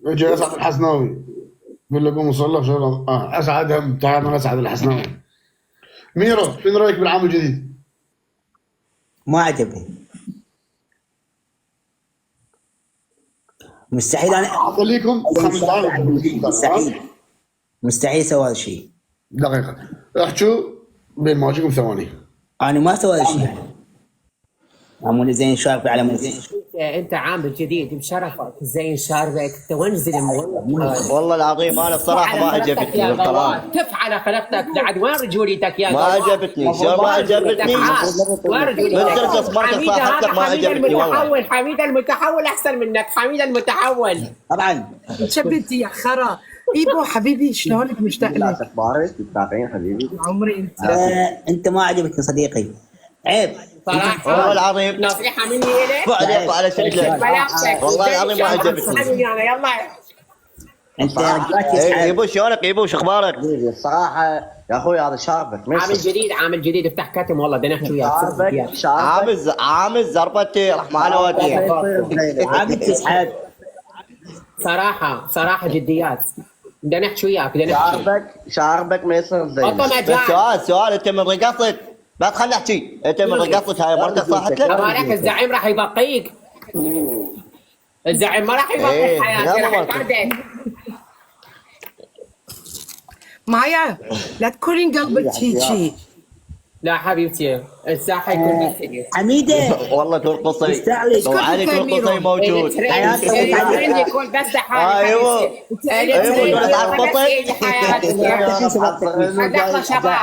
يجي اسعد الحسناوي يقول له قوم صلى شو اسعدهم تعال اسعد الحسناوي. ميرو شنو رايك بالعام الجديد؟ ما عجبني مستحيل انا اخليكم 5 دقائق. مستحيل مستحيل اسوي هذا الشيء. دقيقه احكوا بين ما اجيكم ثواني. انا ما اسوي هذا الشيء. عمو زين شارب على مو زين. انت عامل جديد بشرفك زين شاربك انت وانزل والله العظيم انا بصراحه ما عجبتني القرار. كيف على خلقتك بعد وين رجوليتك يا ما عجبتني شو ما عجبتني. وين رجوليتك؟ بترقص مركز صاحبتك ما عجبتني والله. حميد المتحول احسن منك حميد المتحول. طبعا شبيتي يا خرا. ايبو حبيبي شلونك مشتاق لك؟ اخبارك متابعين حبيبي. عمري انت. انت ما عجبتني صديقي. عيب صراحه والله العظيم نصيحه مني اليك عليك وعلى شكلك والله العظيم ما عجبتني. يلا انت رجعت ايبو شلونك ايبو شو اخبارك؟ الصراحه يا اخوي هذا شاربك عامل جديد افتح كتم والله بدنا نحكي وياك. عامل زربتي رحمن ودي. عابد تسحب. صراحه جديات بدنا نحكي وياك شاربك ما يصير زين. بس سؤال انت من رقصت لا تخلي احكي. انت من رقصت هاي مرتك صاحت لك. مالك الزعيم راح يبقيك. الزعيم ما راح يبقيك حياتي راح يطردك. مايا لا تكونين قلبك هيجي. لا حبيبتي الساحه يكون مثلي. حميده والله ترقصي مستعلي وعلي ترقصي موجود. عندي كل بس حالي. ايوه ايوه تعرفطي صدقنا شباب.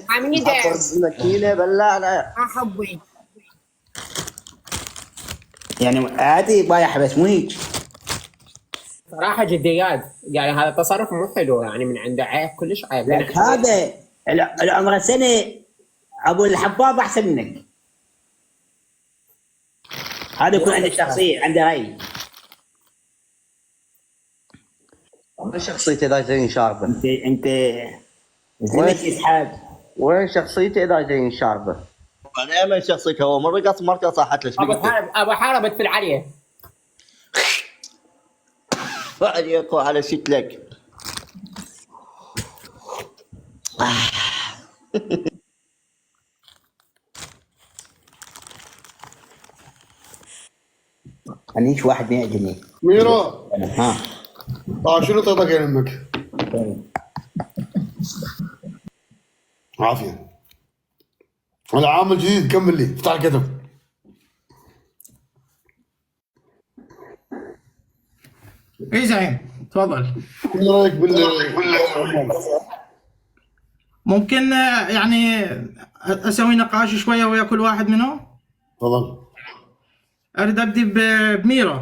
حميده مكينه بلعنا احبي. يعني عادي بايح بس مو هيك. صراحه جديات يعني هذا تصرف مو حلو يعني من عنده عيب كلش عيب. لك هذا العمر سنه ابو الحباب احسن منك. هذا يكون عنده شخصيه عنده راي. وين شخصيتي اذا جايين شاربه؟ انت زلك اسحاب. وين شخصيتي اذا جايين شاربه؟ انا من شخصيتي هو من رقص مرته صاحت له. ابو حارب ادفل عليه. عليك وعلى شكلك. خليش واحد ما يعجبني. ميرو ها شنو تعطيك يا امك؟ عافيه. انا عامل جديد كمل لي افتح الكتب. اي زعيم تفضل. ايش رايك ممكن يعني اسوي نقاش شويه ويا كل واحد منهم. تفضل. اريد ابدي بميرو.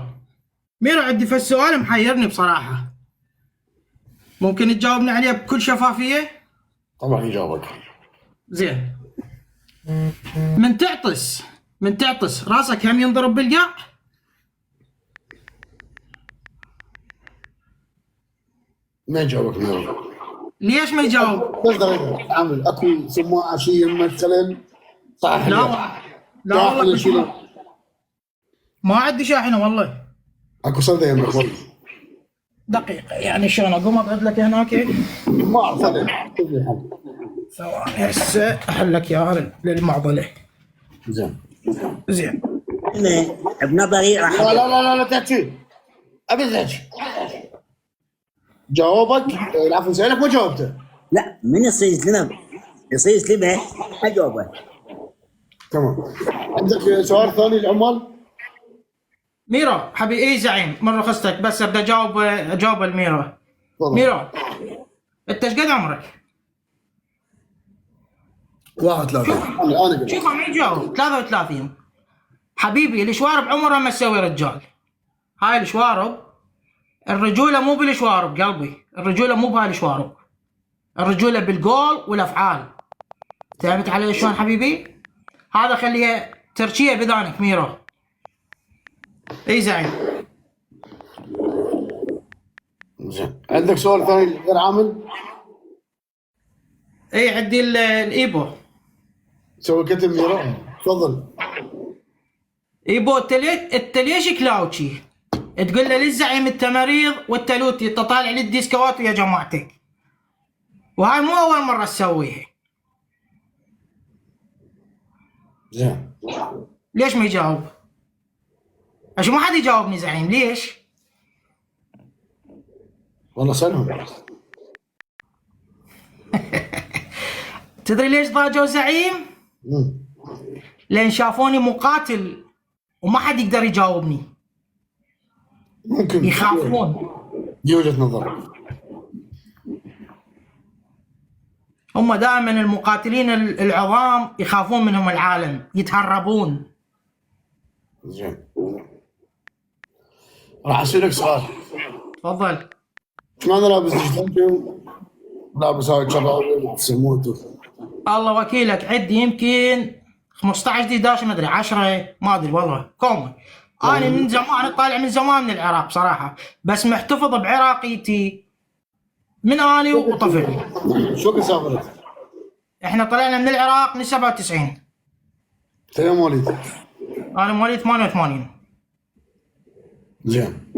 ميرو عندي في السؤال محيرني بصراحه. ممكن تجاوبني عليه بكل شفافيه؟ طبعا يجاوبك. زين. من تعطس راسك هم ينضرب بالقاع؟ ما يجاوبك ميرو. ليش ما يجاوب؟ بس دقيقه عامل اكو سماعه شيء مثلا صح. لا والله ما عندي شاحنه والله. اكو صدى يمك والله. دقيقه يعني شلون اقوم اقعد لك هناك؟ ما اعرف صدى. ثواني هسه احلك يا للمعضله. زين. بنظري راح. لا تحكي. ابي تحكي. جاوبك العفو سألك ما جاوبته. لا من يصير يسلم يصير يسلمها اجاوبه. تمام. عندك سؤال ثاني لعمال؟ ميرو حبيبي اي زعيم من رخصتك بس ابدا اجاوب الميرو. ميرو انت ايش قد عمرك؟ 31. انا شوف عم يجاوب 33. حبيبي الشوارب عمرها ما تسوي رجال. هاي الشوارب الرجوله مو بالشوارب قلبي. الرجوله مو بهاي الشوارب. الرجوله بالقول والافعال. فهمت علي شلون حبيبي؟ هذا خليها ترشيه بذانك ميرو. اي زعيم. زين. عندك سؤال ثاني غير عامل؟ اي عندي الايبو. سوي كتب ميرو. تفضل. ايبو انت ليش كلاوتشي؟ تقول له للزعيم انت مريض وانت لوتي انت طالع للديسكوات ويا جماعتك. وهاي مو اول مره تسويها. زين. ليش ما يجاوب؟ عشان ما حد يجاوبني زعيم ليش؟ والله سألهم. تدري ليش ضاجوا زعيم؟ لان شافوني مقاتل وما حد يقدر يجاوبني، ممكن يخافون. دي وجهة نظر. هم دائما المقاتلين العظام يخافون منهم العالم، يتهربون. زين راح اسالك سؤال. تفضل. ايش معنى لابس ديجيتال لابس هاي شراوي سموته؟ الله وكيلك، عندي يمكن 15 11 ما ادري 10 ما ادري والله كوم. انا من زمان طالع من زمان من العراق بصراحه، بس محتفظ بعراقيتي من اني وطفل. شو كنت سافرت؟ احنا طلعنا من العراق من 97. انت يوم مواليد؟ انا مواليد 88. زين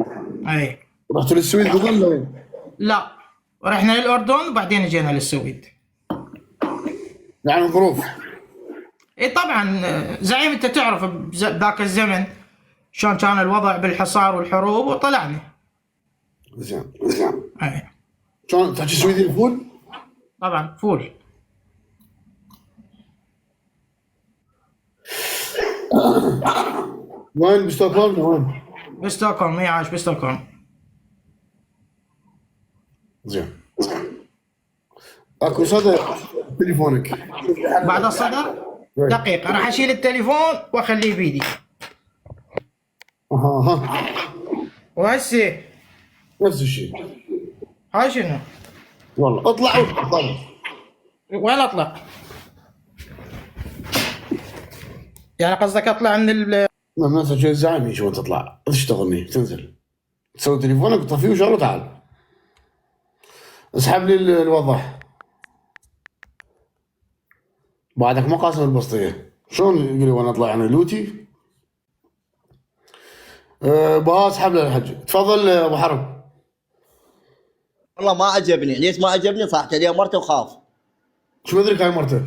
اي رحتوا للسويد قبل وين؟ لا، رحنا للاردن وبعدين جينا للسويد. يعني ظروف. اي طبعا زعيم، انت تعرف بذاك الزمن شلون كان الوضع بالحصار والحروب وطلعنا. زين اي شلون تحكي سويدي الفول؟ طبعا فول. وين بستوكهولم وين؟ بستوكهولم، هي عايش بستوكهولم. زين اكو صدى تليفونك بعد الصدى دقيقة راح اشيل التليفون واخليه بيدي. ها وهسه نفس الشيء. هاي شنو؟ والله اطلع طلع. وين اطلع؟ يعني قصدك اطلع من ما الناس شيء زعيم شو تطلع تشتغلني تنزل تسوي تليفونك وتطفيه وشغله تعال اسحب لي الوضح. بعدك ما قاسم البسطيه شلون يقول لي وانا اطلع يعني لوتي؟ بها اسحب له الحج. تفضل ابو حرب. والله ما عجبني، ليش ما عجبني؟ صاحت اليوم مرته وخاف. شو مدرك هاي مرته؟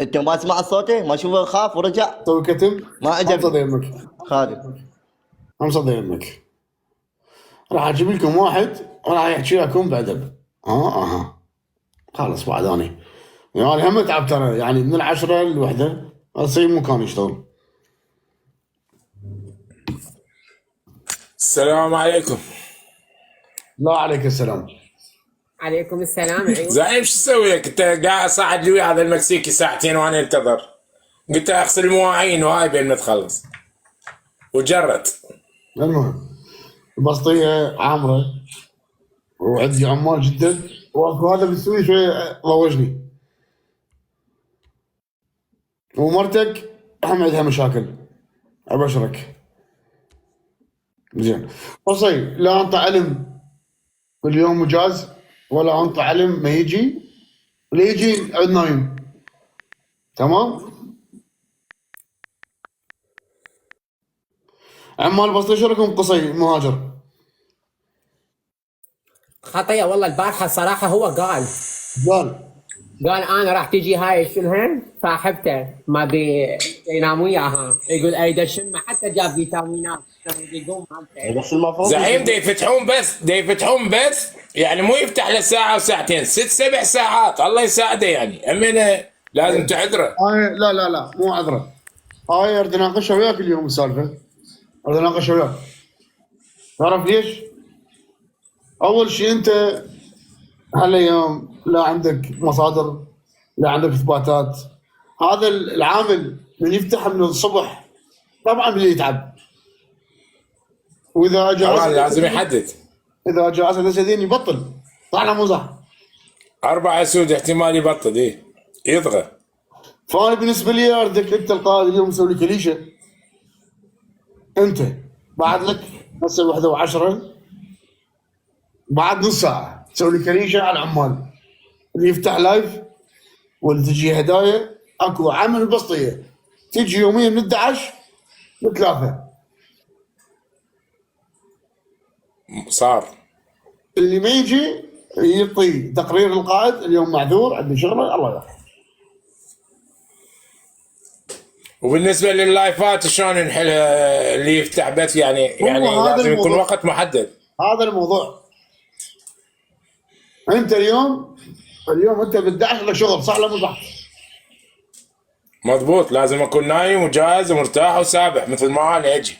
انت ما تسمع صوته؟ ما شوفه خاف ورجع؟ تسوي كتم؟ ما عجبني. امصد يمك خالد امصد يمك. راح اجيب لكم واحد وراح يحكي لكم بادب. خلص بعد اني يعني هم تعب ترى، يعني من 10 لوحده اصير مكان يشتغل. السلام عليكم. لا عليك السلام. عليكم السلام. عيون زعيم شو اسوي لك؟ انت قاعد صعد لي هذا المكسيكي ساعتين وانا انتظر. قلت له اغسل المواعين وهاي بين ما تخلص وجرت. المهم البسطيه عامره وعندي عمال جدا، واكو هذا بالسوي شوي ضوجني. ومرتك هم عندها مشاكل ابشرك. زين قصي لا انطى علم كل يوم مجاز ولا انطى علم ما يجي اللي يجي عند نايم. تمام. عمال بسطي شو رايكم قصي مهاجر؟ خطيه والله. البارحه صراحه هو قال انا راح تجي هاي شنها صاحبته ما بينام وياها، يقول اريد اشم، حتى جاب فيتامينات يقوم بس المفروض زعيم دا يفتحون بس يعني مو يفتح له ساعه وساعتين، 6 7 ساعات. الله يساعده يعني. امينه لازم تعذره. لا مو عذره. هاي اريد اناقشها وياك اليوم السالفه. اريد اناقشها وياك. تعرف ليش؟ اول شيء انت هالايام لا عندك مصادر، لا عندك اثباتات. هذا العامل من يفتح من الصبح طبعا اللي يتعب. واذا اجى لازم يحدد. اذا اجى اسد اسدين يبطل. صح ولا مو صح؟ 4 اسود احتمال يبطل يضغى. فانا بالنسبه لي اردك انت القائد اليوم مسوي لي كليشه. انت بعد لك هسه 1:10 بعد نص ساعه تسوي لي كليشه على العمال اللي يفتح لايف واللي تجي هدايا. اكو عمل بسطيه تجي يوميا من 11 ل3 صار. اللي ما يجي يعطي تقرير القائد اليوم معذور عندي شغله الله يرحمه. وبالنسبه لللايفات شلون نحلها اللي يفتح بث يعني لازم يكون وقت محدد. هذا الموضوع انت اليوم انت ب11 لك شغل، صح ولا مو صح؟ مضبوط، لازم اكون نايم وجاهز ومرتاح وسابح مثل ما انا اجي.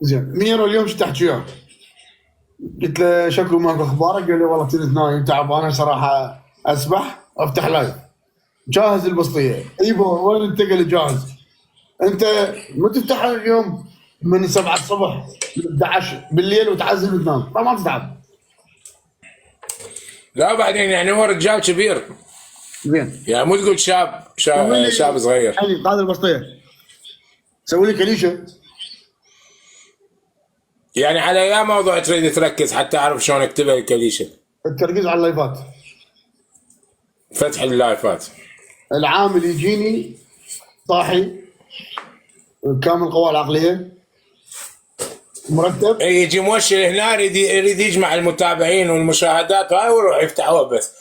زين ميرو اليوم شو تحكي وياه؟ قلت له شكو ماكو اخبارك؟ قال لي والله كنت نايم تعبان صراحه اسبح افتح لايف. جاهز البسطيه. ايوه وين انت؟ قال لي جاهز. انت ما تفتح اليوم من 7 الصبح ل 11 بالليل وتعزل وتنام، طبعا ما تتعب. لا بعدين يعني هو رجال كبير، زين يعني مو تقول شاب صغير. يعني قاعد البسطيه سوي لي كليشه. يعني على اي موضوع تريد تركز حتى اعرف شلون اكتبها الكليشه؟ التركيز على اللايفات. فتح اللايفات. العامل يجيني صاحي كامل قواه العقليه مرتب. يجي موشر هنا يريد يجمع المتابعين والمشاهدات هاي ويروح يفتحوها بث،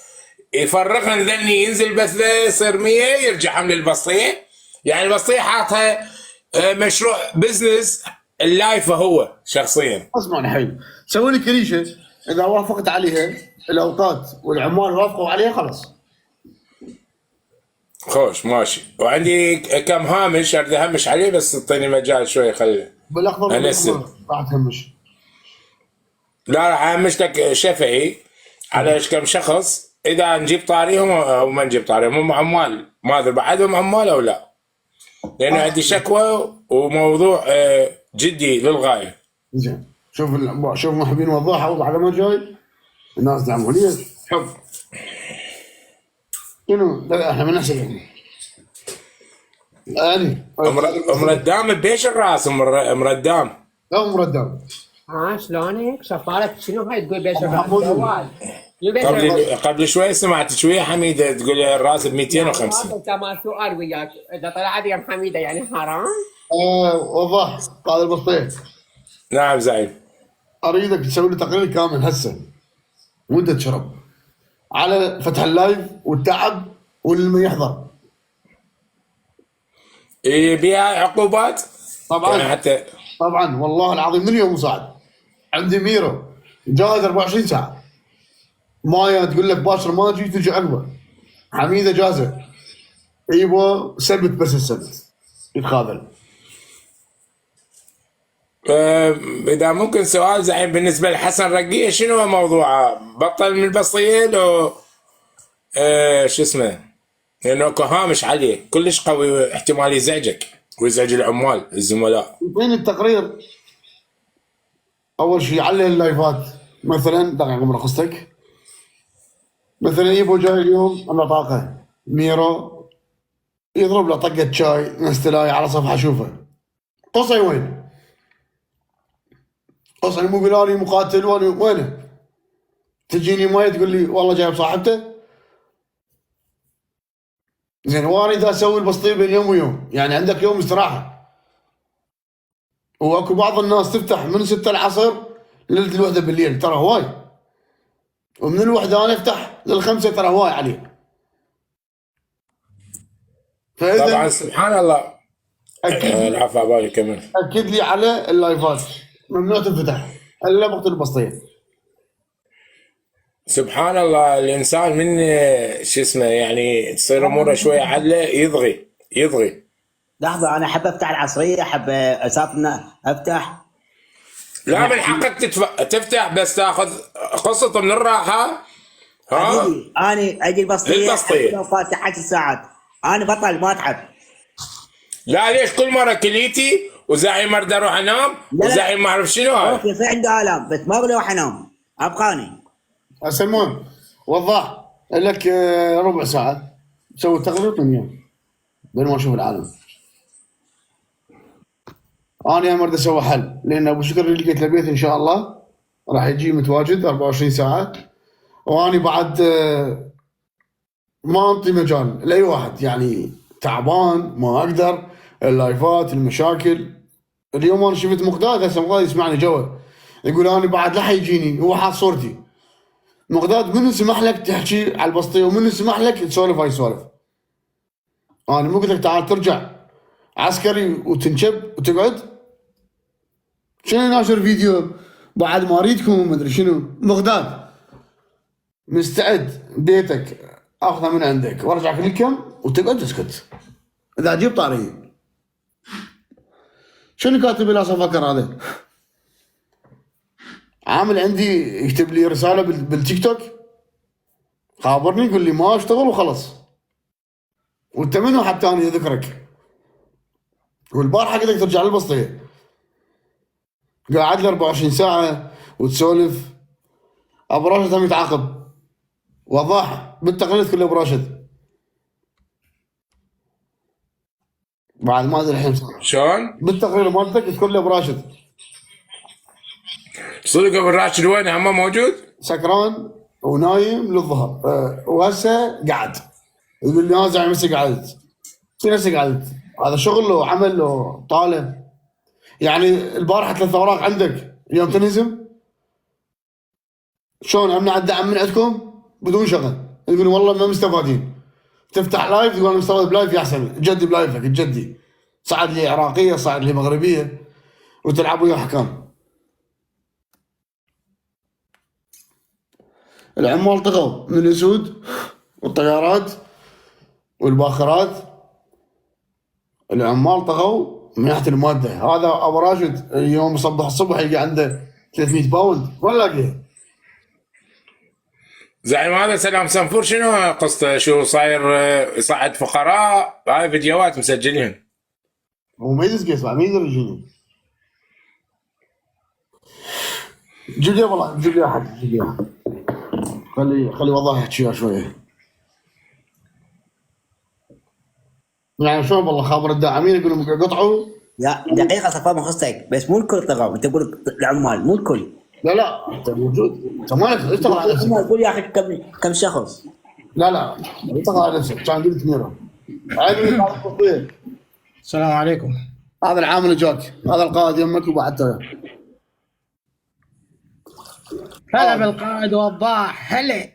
يفرغها ذني ينزل بث يصير 100 يرجع حمل البسطيه. يعني البسطيه حاطها مشروع بزنس اللايف هو شخصيا. اسمعني حلو، سوي لي كليشه اذا وافقت عليها الاوقات والعمال وافقوا عليها خلاص. خوش ماشي، وعندي كم هامش اريد اهمش عليه بس اعطيني مجال شوي خليه. بالاخضر انسب. راح تهمش. لا راح اهمش لك شفهي على كم شخص، اذا نجيب طاريهم او ما نجيب طاريهم. هم عمال ما ادري بعدهم عمال او لا، لانه عندي شكوى وموضوع جدي للغايه. زين شوف محبين وضاح اوضح على ما جاي الناس دعموا لي حب. شنو؟ لا احنا ما نحسب يعني مردام بيش الراس مردام. لا مردام. شلونك؟ شفارك شنو هاي تقول بيش محمود. الراس؟ قبل شوي سمعت شويه حميده تقول الراس ب 250. انت ما سؤال وياك، اذا طلعت يا حميده يعني حرام؟ وضاح قاعد البسطيه. نعم زعيم. اريدك تسوي لي تقرير كامل هسه وانت تشرب على فتح اللايف والتعب واللي يحضر. بيها عقوبات؟ طبعا يعني حتى طبعا والله العظيم من اليوم مساعد. عندي ميرو جاهز 24 ساعه. مايا تقول لك باشر ما اجي تجي عقبه. حميده جاهزه. ايوه سبت بس السبت يتخاذل. اذا ممكن سؤال زعيم بالنسبه لحسن رقيه شنو موضوعه؟ بطل من البسطيه لو شو اسمه؟ لانه اكو هامش عليه كلش قوي احتمال يزعجك ويزعج العمال الزملاء. وين التقرير؟ اول شيء عليه اللايفات مثلا دقيقه مرخصتك. مثلا يبو جاي اليوم انا طاقه ميرو يضرب له طقه شاي نستلاي على صفحه اشوفه. قصي وين؟ قصي مو بلاني مقاتل وينه؟ تجيني ماي تقول لي والله جايب صاحبته. زين وانا اذا اسوي البسطيه بين يوم ويوم، يعني عندك يوم استراحه. واكو بعض الناس تفتح من 6 العصر ليله الوحده بالليل، ترى هواي. ومن الوحده انا افتح لل5 ترى هواي عليه. فاذا طبعا سبحان الله. العفو عبالي كمان. اكد لي على اللايفات ممنوع تنفتح الا وقت البسطيه. سبحان الله الانسان من شو اسمه يعني تصير اموره شويه عدله يضغي. لحظه انا احب افتح العصريه، احب اسافر افتح. لا من حقك تفتح بس تاخذ قسط من الراحه. ها انا اجي البسطيه لو فاتح 10 ساعات انا بطل ما اتعب. لا ليش كل مره كليتي وزعيم ارد اروح انام وزعيم ما اعرف شنو هاي. اوكي في عنده الام بس ما بروح انام ابقاني. هسه المهم وضح لك ربع ساعه تسوي تقرير من يوم بين ما اشوف العالم. انا امرد اسوي حل لان ابو شكر اللي لقيت له بيت ان شاء الله راح يجي متواجد 24 ساعه. واني بعد ما انطي مجال لاي واحد يعني تعبان ما اقدر اللايفات المشاكل. اليوم انا شفت مقداد هسه مقداد يسمعني جوا يقول انا بعد لا حيجيني هو حاط صورتي. مقداد منو سمح لك تحكي على البسطيه ومنو سمح لك تسولف هاي السوالف؟ انا مو قلت لك تعال ترجع عسكري وتنشب وتقعد؟ شنو ناشر فيديو بعد ما اريدكم وما ادري شنو. مقداد مستعد بيتك اخذها من عندك وارجع كلكم وتقعد تسكت اذا اجيب طاري. شنو كاتب لي فكر هذا؟ عامل عندي يكتب لي رساله بالتيك توك خابرني يقول لي ما اشتغل وخلص. وانت منو حتى انا اذكرك؟ والبارحه قلت لك ترجع للبسطيه قاعد لي 24 ساعه وتسولف. ابو راشد هم يتعاقب وضاح بالتقنيه كله ابو راشد بعد ما ادري الحين شلون؟ بالتقرير مالتك تذكر لي ابو راشد صدق ابو راشد وين هم موجود؟ سكران ونايم للظهر وهسه قاعد يقول لي انا زعيم هسه قعدت. في نفسي قعدت هذا شغل وعمل وطالب. يعني البارحه 3 اوراق عندك اليوم تنهزم. شلون امنع الدعم من عندكم بدون شغل؟ يقولون والله ما مستفادين. تفتح لايف تقول انا مستفاد بلايف احسن تجدي بلايفك تجدي صعد لي عراقيه صعد لي مغربيه وتلعب ويا حكام. العمال طغوا من الاسود والطيارات والباخرات. العمال طغوا من ناحيه الماده. هذا ابو راشد يوم يصبح الصبح يلقى عنده 300 باوند ولا لاقيه. زعيم هذا سلام سنفور شنو قصته؟ شو صاير يصعد فقراء؟ هاي فيديوهات مسجلين. هو ما يدز قيس ما يقدر يجيني. جيب لي والله جيب لي احد جيب لي احد. خلي وضاح يحكي شويه. يعني شلون والله خابر الداعمين يقولوا قطعوا. لا دقيقة صفاء ما خصك بس مو الكل طغوا انت تقول العمال مو الكل. لا انت موجود انت مالك اشتغل على نفسك. قول يا اخي كم شخص. لا اشتغل على نفسك كان قلت ميرا. السلام عليكم. هذا العامل اللي جاك هذا القائد يمك وبعدته. هلا بالقائد وضاح هلا.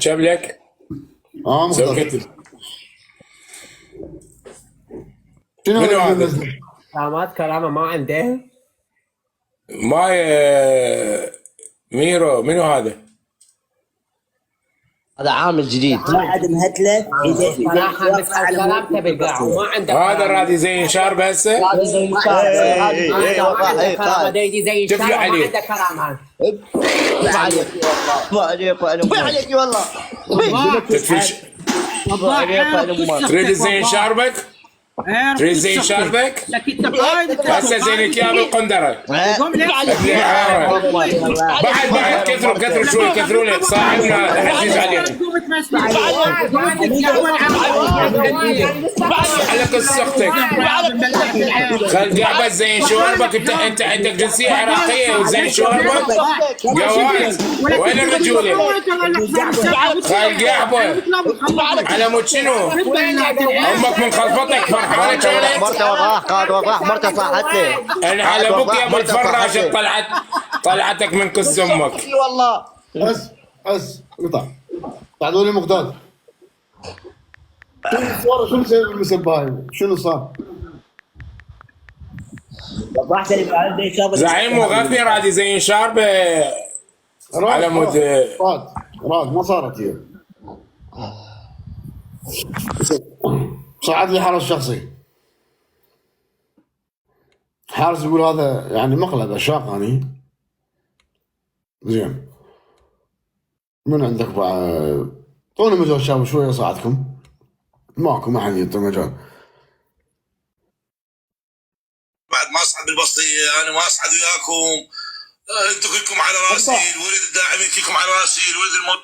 جاب لك؟ مختار. شنو هذا؟ كلامات كلامه ما عنده. ما ميرو منو هذا؟ هذا عامل جديد. واحد مهتله صراحه بس كلامته بالقاع وما عنده. هذا الرادي زين شارب هسه؟ هذا زي شارب. يجي زي الشارع ما عنده كلامات. ما عليك والله. تريد زين شاربك؟ تريد زين شاربك؟ هسه زين كياب القندره. بعد كثروا شوي كثروا لك صاحبنا عزيز عليكم. على قصتك خل قاعد زين شواربك. انت عندك جنسيه عراقيه وزين شواربك جواز. وين الرجوله؟ خل قاعبه على مود شنو؟ امك من خلفتك فرحانه كانت. مرته وضاح قائد وضاح مرته صاحتي. انا على ابوك يا ابو الفراش طلعتك من كس امك. والله بس قطع قعدوا لي مقداد. شنو سبب المسبه هاي؟ شنو صار؟ زعيم وغفني رادي زين شارب على مود راد ما صارت هي. صعد لي حارس شخصي. حارس يقول هذا يعني مقلب اشاق اني. زين من عندك بعد طوني مجال شاب شويه صعدكم. ماكو ما حد يعطي مجال. بعد ما اصعد بالبسطيه انا ما اصعد وياكم. انتم كلكم على راسي الولد الداعمين كلكم على راسي الولد الموت.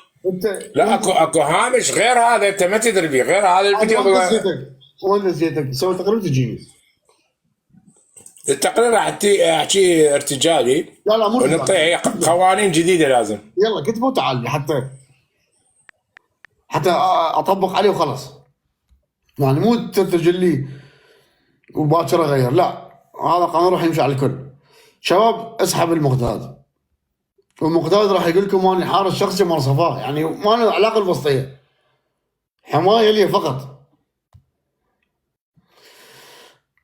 لا اكو هامش غير هذا انت ما تدري بيه غير هذا الفيديو. وين نسيتك سوي تقرير تجيني. التقرير راح احكي ارتجالي. لا مو ونطيع قوانين جديده لازم. يلا كتبوا تعال حتى اطبق عليه وخلص. يعني مو ترتجل لي وباكر اغير. لا هذا قانون راح يمشي على الكل. شباب اسحب المقداد. والمقداد راح يقول لكم اني حارس شخصي مال صفاء. يعني ما له علاقه بالبسطيه. حمايه لي فقط.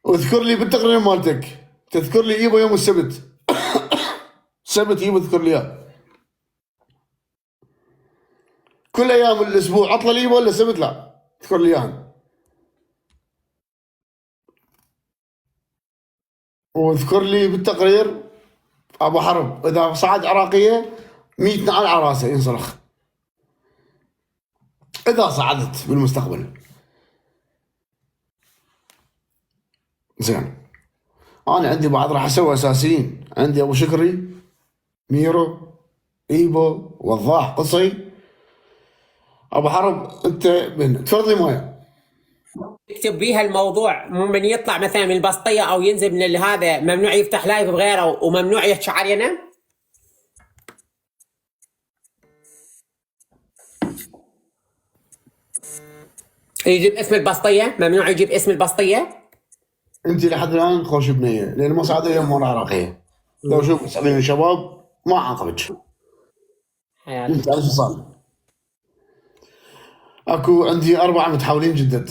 واذكر لي بالتقرير مالتك تذكر لي يبا يوم السبت. السبت يبا اذكر لي اياه. كل ايام الاسبوع عطله لي ولا سبت لا اذكر لي اياها. واذكر لي بالتقرير ابو حرب اذا صعد عراقيه 100 نعل على راسه ينصرخ اذا صعدت بالمستقبل. زين انا عندي بعض راح اسوي اساسيين، عندي ابو شكري، ميرو، ايبو، وضاح، قصي. ابو حرب انت من تفرض لي مويه يكتب بيها الموضوع، من يطلع مثلا من البسطيه او ينزل من هذا ممنوع يفتح لايف بغيره وممنوع يحكي علينا. يجيب اسم البسطيه، ممنوع يجيب اسم البسطيه. انت لحد الان خوش بنيه لان ما صعدوا يوم ورا عراقيه. لو شوف اسالين الشباب ما عاقبتش. انت على شو صار؟ اكو عندي 4 متحولين جدد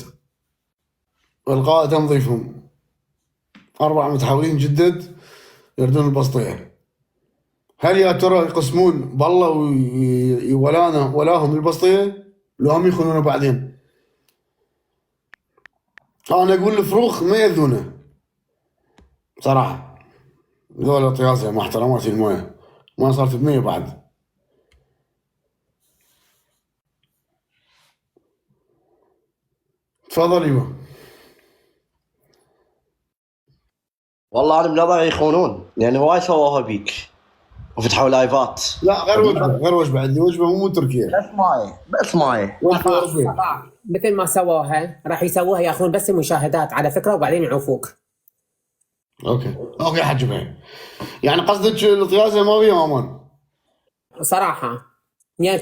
والقاء تم ضيفهم. 4 متحولين جدد يردون البسطيه. هل يا ترى يقسمون بالله ولانا ولاهم البسطيه لو هم يخونونه بعدين؟ انا اقول الفروخ ما ياذونه صراحه. ذولا طياسه مع احتراماتي المويه ما صارت ب100 بعد. تفضل ايوه. والله انا بنظري يخونون يعني هواي سووها بيك وفتحوا لايفات. لا غير وجبه غير وجبه عندي وجبه مو تركيا بس ماي مثل ما سووها راح يسووها ياخذون بس المشاهدات على فكره وبعدين يعوفوك. اوكي حج بعين. يعني قصدك الطيازه ما بيها امان؟ صراحه يعني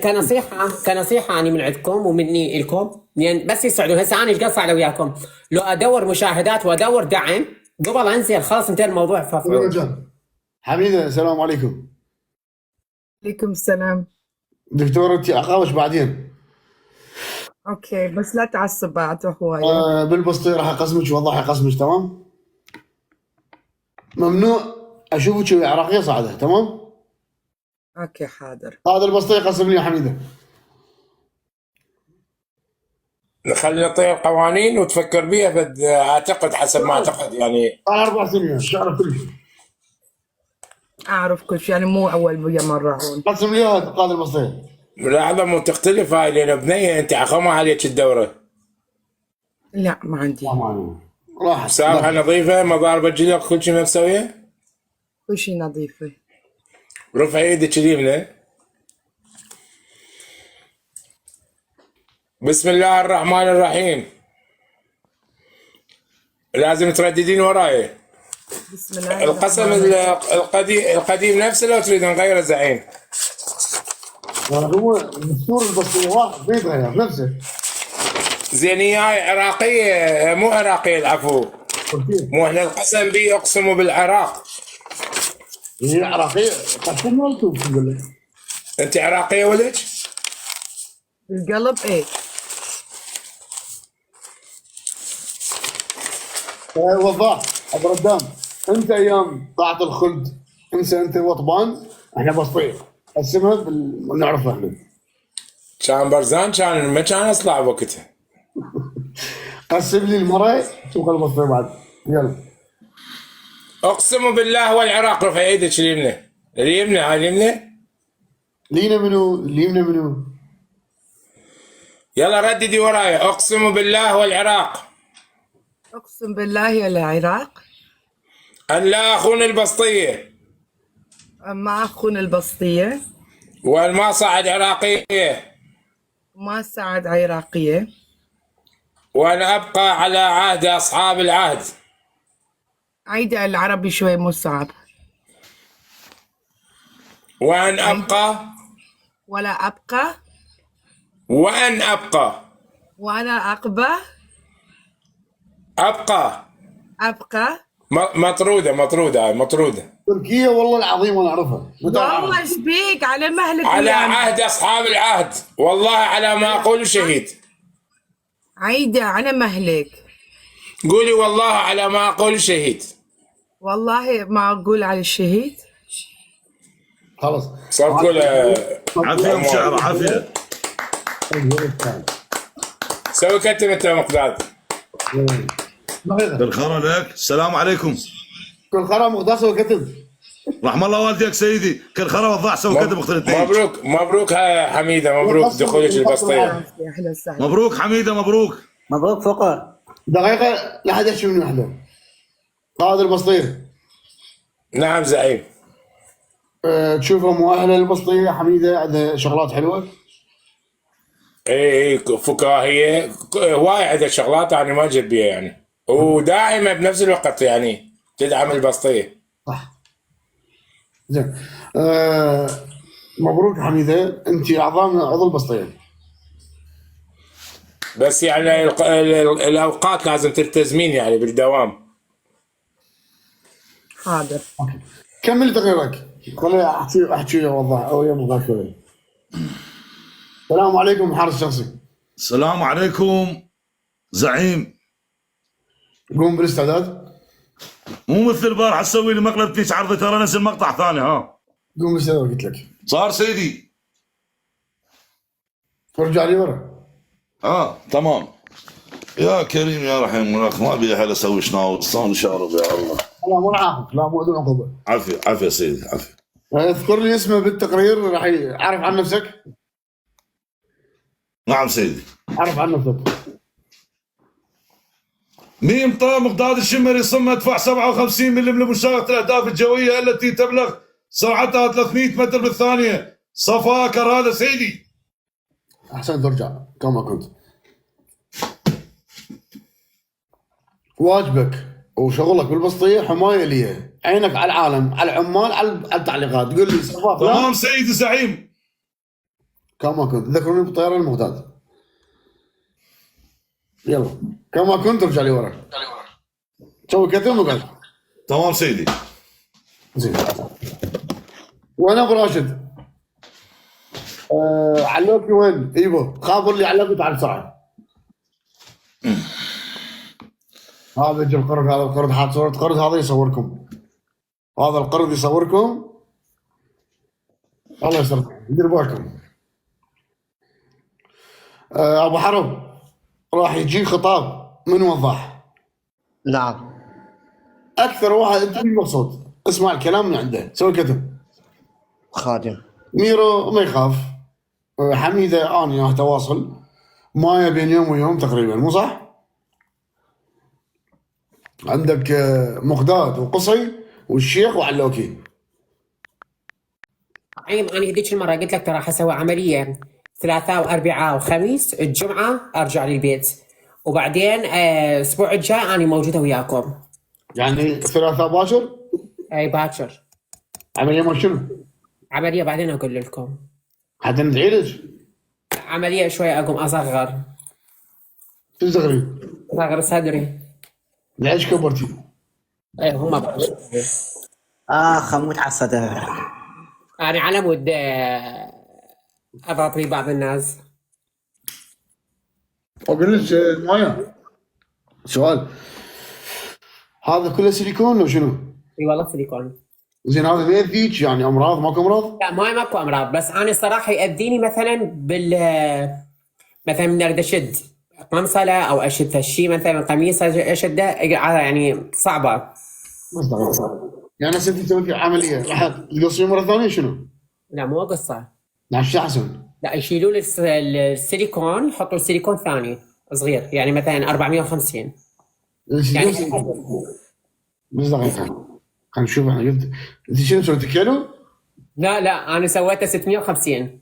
كنصيحه انا من عندكم ومني لكم، يعني بس يساعدون. هسه انا ايش قص على وياكم؟ لو ادور مشاهدات وادور دعم قبل انزل خلاص انتهى الموضوع. حميده السلام عليكم. عليكم السلام. دكتور انت اقاوش بعدين. اوكي بس لا تعصب بعد هوايه. بالبسطي راح اقسمك ووضح اقسمك تمام؟ ممنوع اشوفك ويا عراقيه صعده تمام؟ اوكي حاضر. هذا البسطي قسم لي يا حميده. خلينا نطير قوانين وتفكر بيها اعتقد حسب ما اعتقد يعني. انا 4 سنين تعرف كل شيء. اعرف كل شيء يعني مو اول مره هون. قسم لي هذا البسطي. ملاحظه مو تختلف هاي لان بنيه انت عخمها عليك الدوره. لا ما عندي. راح سابحه نظيفه مضاربه جلد كل شيء مسويه. كل شيء نظيفه. رفع ايدك اليمنى. بسم الله الرحمن الرحيم. لازم ترددين وراي. بسم الله القسم القديم نفسه لو تريد نغيره زعيم. هو دستور البسطي واحد بيتغير نفسه. زين هي عراقيه مو عراقيه العفو. مو احنا القسم بي اقسم بالعراق. هي عراقيه قسم مالته تقول لك. انت عراقيه ولك؟ القلب ايه. وضاح ابو ردام انت ايام طاعه الخلد انت وطبان احنا بسطين قسمها نعرفها احنا. كان برزان كان ما كان اصلع بوقتها. قسم لي المرأة شوف البسطي بعد يلا. اقسم بالله والعراق. رفع ايدك اليمنى هاي اليمنى. اليمنى منو؟ يلا رددي ورايا. اقسم بالله والعراق. اقسم بالله العراق. ان لا اخون البسطيه. ما اخون البسطيه. وان ما صعد عراقيه. ما صعد عراقيه. وان ابقى على عهد اصحاب العهد. عيد العربي شوي مو صعب. وان ابقى. ولا ابقى. وان ابقى. وانا اقبى. ابقى. مطروده. تركيا والله العظيم انا اعرفها. والله ايش بيك على مهلك على عهد اصحاب العهد. والله على ما اقول شهيد. عيدة على مهلك. قولي والله على ما اقول شهيد. والله ما اقول على الشهيد. خلاص صار تقول عافيه شعر عافيه. سوي كتم انت مقداد. كل خير لك. السلام عليكم. كل خرا مقداس وكتب. رحم الله والديك سيدي. كل خير وضع سوي كتب اختلتين. مبروك مبروك يا حميده، مبروك دخولك البسطيه. يا اهلا وسهلا. مبروك حميده مبروك. مبروك فقر. دقيقة لا حد يحكي من وحده. قائد البسطية. نعم زعيم. تشوفها مؤهلة للبسطية حميدة، عندها شغلات حلوة. اي فكاهيه هواي عندها شغلات انا ما جد بيها يعني، وداعمه بنفس الوقت يعني تدعم البسطيه. صح. زين. مبروك حميدة، انت عضو البسطية. بس يعني الاوقات لازم تلتزمين يعني بالدوام. حاضر. كمل تقريرك. خليني احكي اوضح او يوضح شوي. السلام عليكم حارس شخصي. السلام عليكم زعيم. قوم بالاستعداد. مو مثل البارحه تسوي لي مقلب تيش عرضي، ترى نزل مقطع ثاني. ها قوم بالاستعداد قلت لك. صار سيدي. ارجع لي ورا. تمام. يا كريم يا رحيم ولك، ما ابي حل اسوي شناوي صان شارب يا الله. لا مو العاقب، لا مو بدون عقوبة. عافيه عافيه سيدي عافيه. اذكر لي اسمه بالتقرير راح يعرف عن نفسك. نعم سيدي. عرف عن نفسك. ميم طه مقداد الشمري، صم ادفع 57 ملم لمشاهدة الاهداف الجويه التي تبلغ سرعتها 300 متر بالثانيه. صفاكر هذا سيدي. احسنت، ارجع كما كنت. واجبك وشغلك بالبسطيه حمايه لي، عينك على العالم، على العمال، على التعليقات. تقول لي صفاف تمام سيدي زعيم. كما كنت. ذكروني بالطيران المعتاد. يلا كما كنت ارجع لي ورا. سوي كتم وقعد. تمام سيدي. زين. وانا ابو راشد. علوكي وين؟ ايوه خابر لي علوكي، تعال بسرعه. هذا يجي القرد، هذا القرد حاط صورة قرد، هذا يصوركم. هذا القرد يصوركم. الله يستر، دير بالكم. ابو حرب راح يجي خطاب من وضح. نعم. اكثر واحد انت مبسوط، اسمع الكلام من عنده، سوي كتب. خادم. ميرو ما يخاف. حميده انا تواصل. مايا بين يوم ويوم تقريبا، مو صح؟ عندك مقداد وقصي والشيخ وعلوكي. انا هذيك المره قلت لك ترى حسوي عمليه ثلاثاء واربعاء وخميس، الجمعه ارجع للبيت، وبعدين الاسبوع الجاي انا موجوده وياكم. يعني ثلاثاء باكر؟ اي باكر. عمليه مال شنو؟ عمليه بعدين اقول لكم. حتى ندعي لك؟ عمليه شوي اقوم اصغر. شو صغري؟ صغر صدري. ليش كبرتي؟ اي هم بعد. خموت على الصدر. انا على مود اضاطي بعض الناس. اقول لك مايا سؤال، هذا كله سيليكون لو شنو؟ اي والله سيليكون. زين هذا ما يأذيك يعني امراض؟ ماكو امراض؟ لا ماكو امراض، بس انا الصراحه يأذيني مثلا مثلا من اريد اشد قمصله او اشد شيء، مثلا قميص اشده يعني صعبه. يعني هسه انت تسوي عمليه راح تقصي مره ثانيه شنو؟ لا مو قصه. نعم شو احسن؟ لا يشيلوا لي السيليكون، يحطوا السيليكون ثاني صغير، يعني مثلا 450 يعني. بس دقيقه خلينا نشوف. احنا قلت انت شنو سويتي كيلو؟ لا انا سويته 650.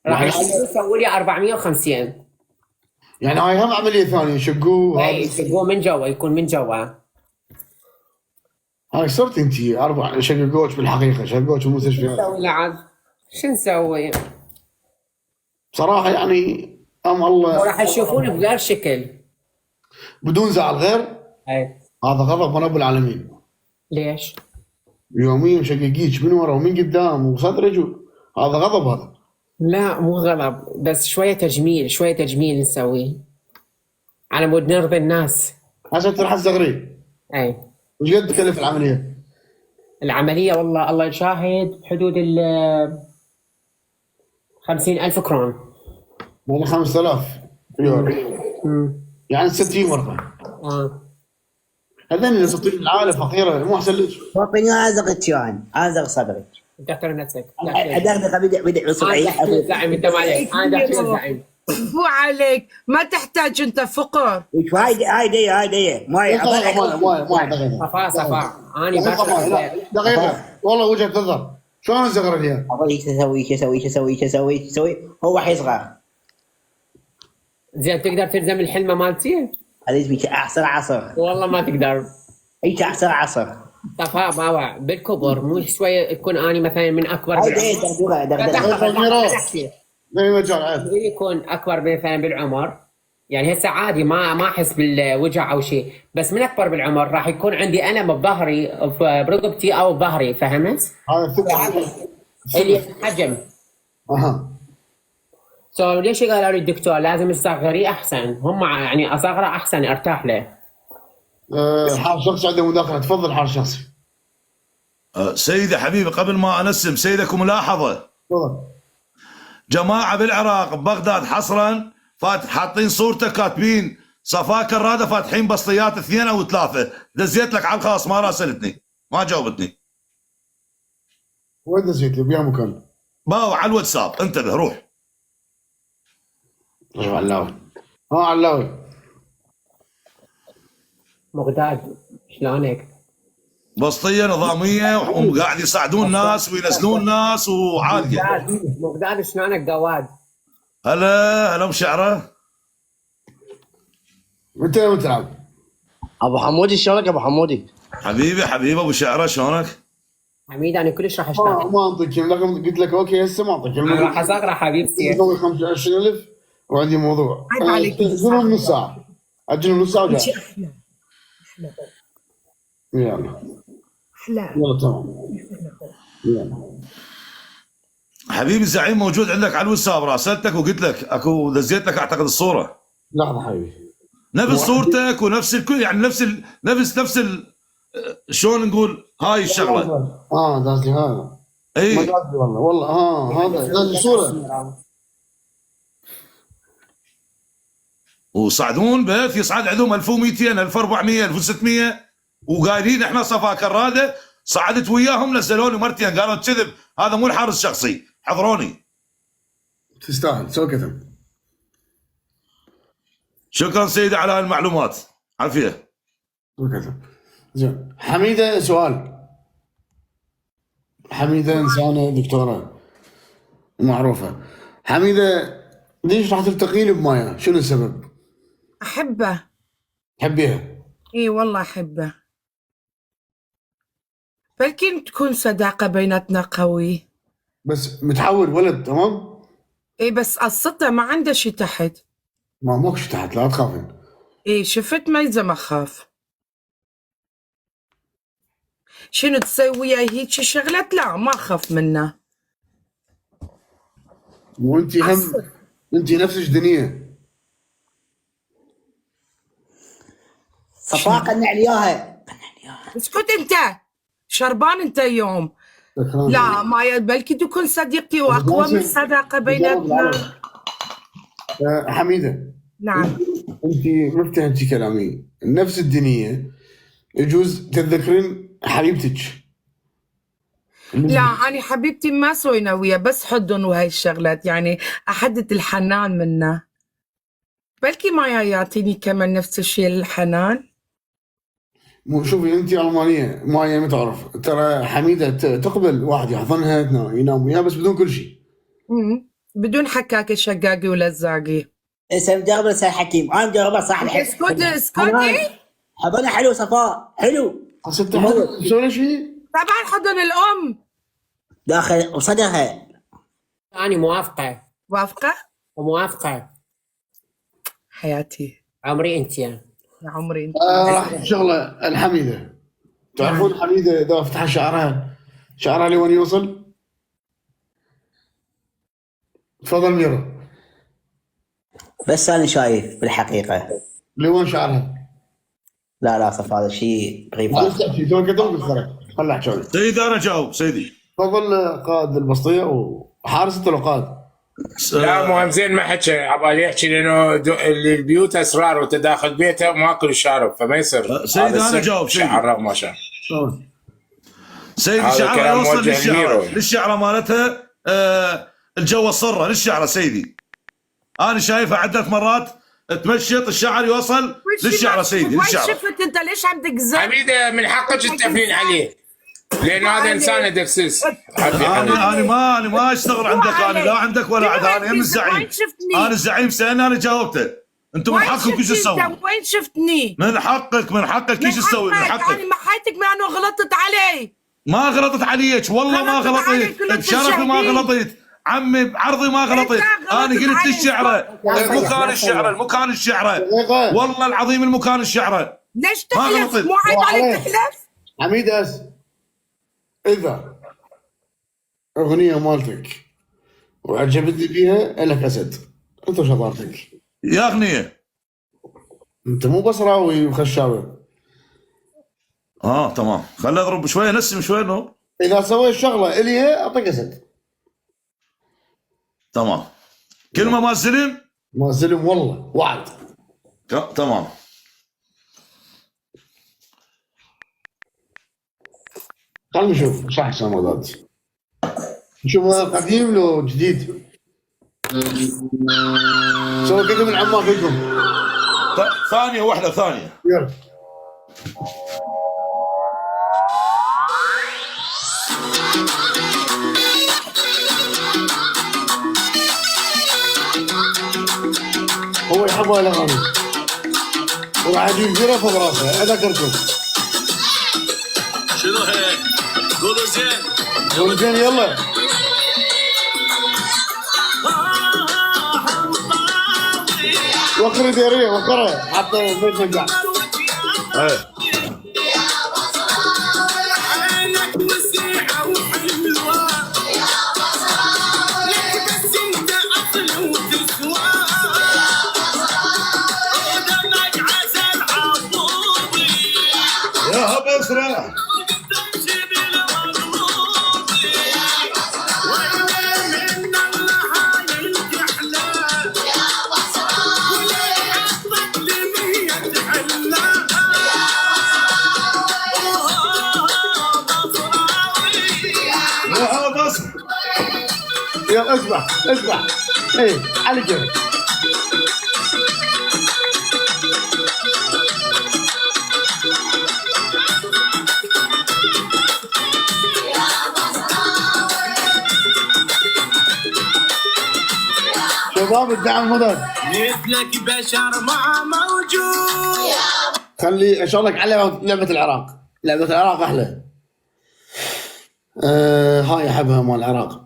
راح يسووا لي 450. يعني هاي هم عمليه ثانيه يشقوه. اي يشقوه من جوا، يكون من جوا. هاي صرت انت شققوك بالحقيقه، شققوك بالمستشفى. نسوي لعب؟ شو نسوي؟ بصراحه يعني الله. وراح تشوفوني بغير شكل بدون زعل غير. اي هذا غضب من رب العالمين. ليش؟ يوميا شققيك من ورا ومن قدام وصدرك هذا غضب هذا. لا مو غضب، بس شويه تجميل، شويه تجميل نسويه على مود نرضي الناس. هسه انت راح تصغري. اي. وش قد تكلف العمليه؟ العمليه والله الله يشاهد بحدود ال 50,000 كرون. يعني 5000 يورو، يعني 60 ورقه. هذين اللي تطير العالم فقيره مو احسن لك؟ وطني ازغ كان ازغ صدرك دكتور نفسك. ادغدغ بدع صبعي زعيم انت ما عليك، انا داخل زعيم. مو عليك، ما تحتاج انت فقر. هاي دي ما صفاء انا دقيقه والله وجهه نظر، شلون اصغر اليوم؟ ايش اسوي هو حيصغر. زين تقدر تلزم الحلمه مالتي؟ هذا بيك احسن عصر والله ما تقدر. ايش احسن عصر صفاء باوع بالكبر، مو شويه تكون اني مثلا من اكبر يكون اكبر مثلا بالعمر، يعني هسه عادي ما احس بالوجع او شيء، بس من اكبر بالعمر راح يكون عندي الم بظهري برقبتي او بظهري، فهمت؟ هذا اللي حجم. ليش قالوا لي الدكتور لازم تصغري احسن؟ هم يعني اصغره احسن ارتاح له. حال شخصي عنده مداخله، تفضل حال شخصي. سيدي حبيبي قبل ما انسم سيدك ملاحظه. تفضل. جماعه بالعراق ببغداد حصرا حاطين صورته كاتبين صفاء كراده فاتحين بسطيات 2 أو 3. دزيت لك على الخاص ما راسلتني ما جاوبتني. وين دزيت لي بيا مكان؟ باو على الواتساب، انتبه روح. علاوي علاوي مغداد شلونك؟ بسطيه نظاميه وقاعد يساعدون ناس وينزلون ناس وعادي. مغداد شلونك قواد؟ هلا مشعره. متى متلعب؟ ابو حمودي شلونك ابو حمودي؟ حبيبي ابو شعره شلونك؟ حميد انا كلش راح اشتغل. ما اعطيك رقم، قلت لك اوكي هسه ما اعطيك راح اصغر حبيبتي. 25,000 وعندي موضوع. اجلهم نص ساعه، اجلهم نص ساعه وجاي. يلا يلا تمام. يلا حبيبي الزعيم موجود عندك على الواتساب، راسلتك وقلت لك اكو دزيت لك اعتقد الصوره. لحظه حبيبي، نفس صورتك ونفس الكل، يعني نفس شلون نقول هاي الشغله. دازلي هذا. اي ما دازلي والله هذا دازلي صوره. وصعدون بث يصعد عندهم 1200 1400 1600 وقايلين احنا صفاء كراده. صعدت وياهم نزلوني مرتين قالوا كذب هذا مو الحارس الشخصي، حضروني. تستاهل سوي كتم. شكرا سيدي على هالمعلومات، عافيه. سوي كتم. زين حميده، سؤال. حميده انسانه دكتوره معروفه. حميده ليش راح تلتقين بمايا؟ شنو السبب؟ احبه. تحبيها؟ اي والله احبه، فلكن تكون صداقة بيناتنا قوي. بس متحول ولد تمام؟ اي بس قصته ما عنده شي تحت. ما ماكو شي تحت، لا تخافين. اي شفت ما يلزم اخاف. شنو تسوي وياي هيك شغلات؟ لا ما اخاف منه. وانتي هم انتي نفسك دنيا. صفاء قنع لي اياها. اسكت انت، شربان انت يوم. لا ما بلكي تكون صديقتي واقوى من صداقه بيناتنا. حميده نعم. انتي ما فهمتي كلامي. نفس الدنيا يجوز تتذكرين حبيبتك. لا انا حبيبتي ما سوينا ويا بس حضن وهاي الشغلات، يعني احدد الحنان منه. بلكي مايا يعطيني كمان نفس الشيء الحنان. مو شوفي انتي المانيه، مايا ما تعرف ترى حميده تقبل واحد يحضنها ينام وياها بس بدون كل شيء. بدون حكاكي شقاقي ولزاقي. اسم جابر سي حكيم، انا جابر صح. اسكتي حضنها حلو صفاء حلو. سوي شيء؟ طبعا حضن الام داخل وصدرها. أنا موافقة. موافقة حياتي. عمري أنت يا عمري أنت. راح شغلة الحميدة. تعرفون حميدة إذا فتح شعرها لوين يوصل؟ تفضل ميرو. بس أنا شايف بالحقيقة. لوين شعرها؟ لا صف هذا شيء غريب. سيدي أنا جاوب سيدي. تفضل قائد البسطية وحارس الطلقات. لا مهم زين ما حكى عبالي يحكي لانه البيوت اسرار وتداخل بيته ماكل الشارب فما يصير. سيدي انا جاوب سيدي. شعر ما شاء سيدي هذا الشعره كلام يوصل موجه للشعره لميرو. للشعره مالتها الجو الصره للشعره سيدي. انا شايفها عده مرات تمشط الشعر يوصل للشعره سيدي وين للشعره. شفت انت ليش عم تقزم؟ حميده من حقك تتفلين عليه لانه هذا انسان دبسس. انا ما اشتغل عندك، انا لا عندك ولا عند، انا هم الزعيم. انا الزعيم سالني انا جاوبته. انتم من حقكم ايش تسوون؟ وين شفتني؟ من حقك ايش تسوي؟ من حقك. انا ما حياتك ما انا غلطت علي. ما غلطت عليك والله ما غلطت، بشرفي ما غلطت، عمي بعرضي ما غلطت. انا قلت الشعره المكان الشعره والله العظيم المكان الشعره. ليش تحلف؟ مو عيب عليك تحلف؟ حميدة إذا أغنية مالتك وعجبتني فيها إلك أسد، أنت وشطارتك. يا أغنية أنت مو بصراوي وخشاوي. تمام، خلي أضرب شوية نسم شوية إنه إذا سويت شغلة إلي أعطيك أسد. تمام. كلمة ما الزلم؟ ما الزلم والله وعد. تمام. خلنا نشوف صح سمادات. نشوف قديم لو جديد. سوي كذا من عما فيكم. ثانية واحدة ثانية. يلا. هو يحب الاغاني وراح اجيب جرف براسه اذكركم. شنو هيك؟ قولوا زين. قولوا زين يلا. وقري ديريه وقري حتى بيت نجاح. يا بسرعة. يلا اسمع ايه على جنب. شباب الدعم مضر مثلك بشر ما موجود. خلي اشغلك على لعبة العراق. لعبة العراق احلى. هاي احبها مال العراق.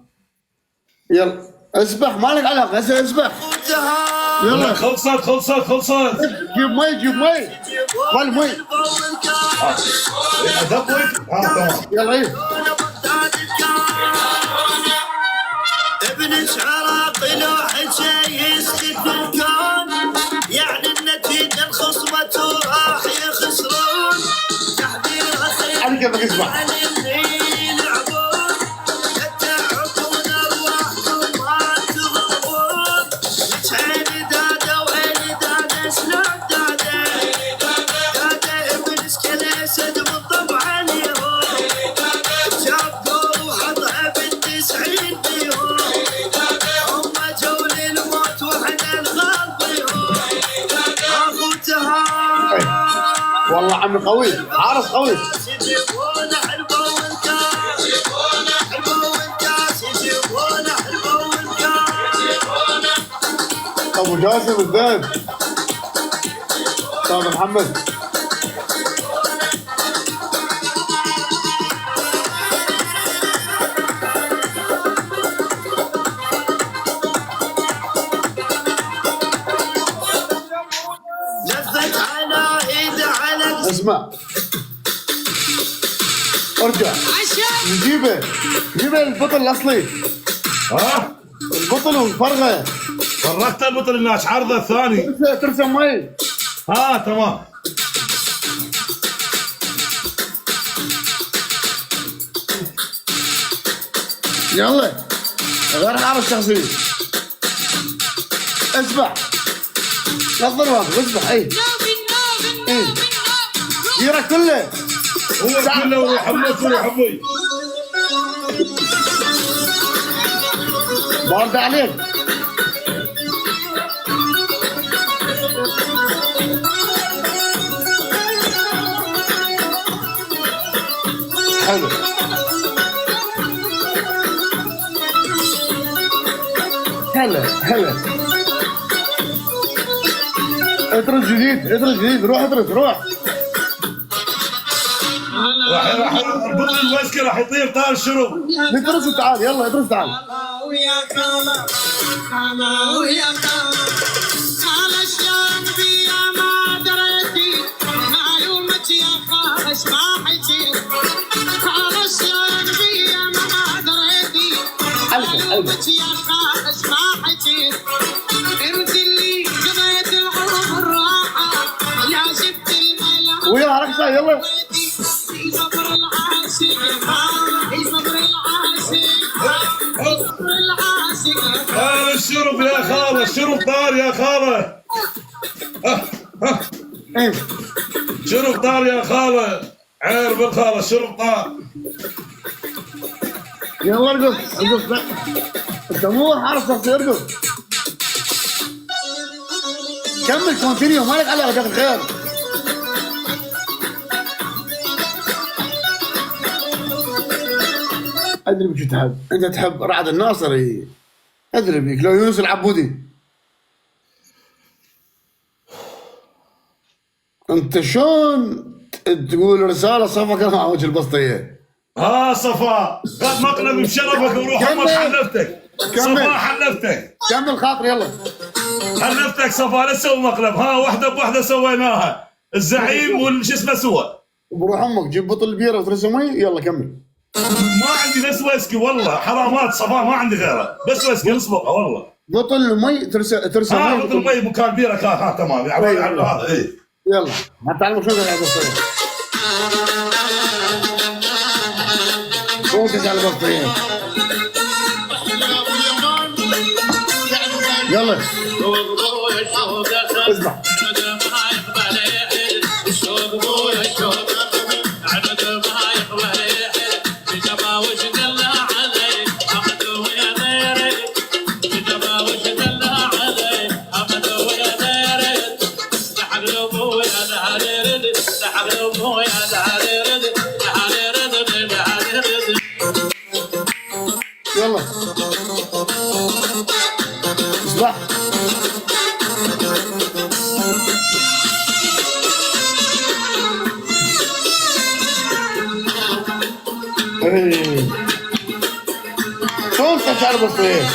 يلا اسبح مالك علاقة اسبح. يلا خلصت. جيب مي خل مي. يلا ايه. ابن العراق لو حكى يسكت الكون يعني النتيجة الخصمة راح يخسرون. تحذير اخير على كيفك اسمع. والله عمي قوي عارف قوي. ابو جاسم الذهب استاذ محمد. اسمع ارجع جيبه البطل الاصلي. البطل وفرغه. فرغت البطل الناس عرضه الثاني. ترسم مي. تمام. يلا غير حارس شخصي. اسبح نظر واقف اسبح اي ديرك كله هو كله وروح امك وروح ابوي. بارد عليك. حلو هلا ادرس جديد روح ادرس روح. راح اربط لي الوسكه راح يطير طار الشرب. ادرس وتعال يلا ادرس تعال. ويا خالة ويا خالة شلون بيا ما دريتي معلومتي يا خالة ايش ما حكيت خالة شلون بيا ما دريتي معلومتي يا خالة ايش ما حكيت انت اللي قضيت العمر راحة يا جبت الملا ويا رقصة يلا. صبر العاشق صبر العاشق الشرب يا خالة الشرب طار يا خالة. شرب طار يا خالة عير بالخالة الشرب طار. يلا ارقص لا انت مو حارس ارقص. كمل كونتينيو مالك على رجال الخير. ادري بك تحب انت تحب رعد الناصري ادري بيك لو يونس العبودي. انت شلون تقول رساله صفا كان على وجه البسطيه. صفا قد مقلب بشرفك وروح امك حلفتك. صفا حلفتك كمل خاطر يلا. حلفتك صفا لا تسوي مقلب. واحده بواحده سويناها الزعيم والش اسمه سوى. بروح امك جيب بطل بيره وترس مي يلا كمل. ما عندي بس ويسكي والله حرامات صفا ما عندي غيره بس ويسكي نصبغها والله. بطل مي ترس مي. بطل مي مكان بيره كان تمام هذا اي يلا ما تعلموا شو قاعد يصير. فوكس على البطارية يلا اسمع. يلا اصبح. شلون تشعر بالصيف؟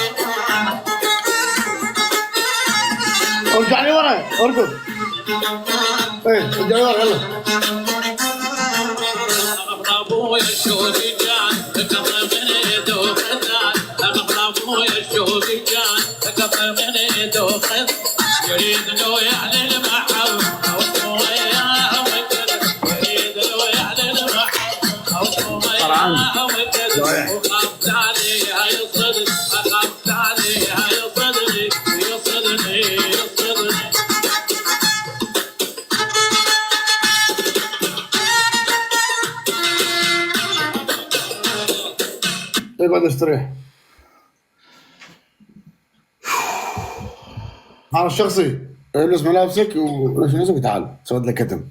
ارجع لي ورا اركض. ارجع لي ورا يلا. ابويا الشوقي كان قبل من يدوخ ابويا الشوقي كان قبل من يدوخ يريد لو يعلن المحب او وياه يريد لو يعلن المحب او وياه وخافت عليها يصدق خافت عليها يصدقني يصدقني اقعد استريح. هذا الشخصي البس ملابسك ونشف نفسك وتعال سويت لك كتم.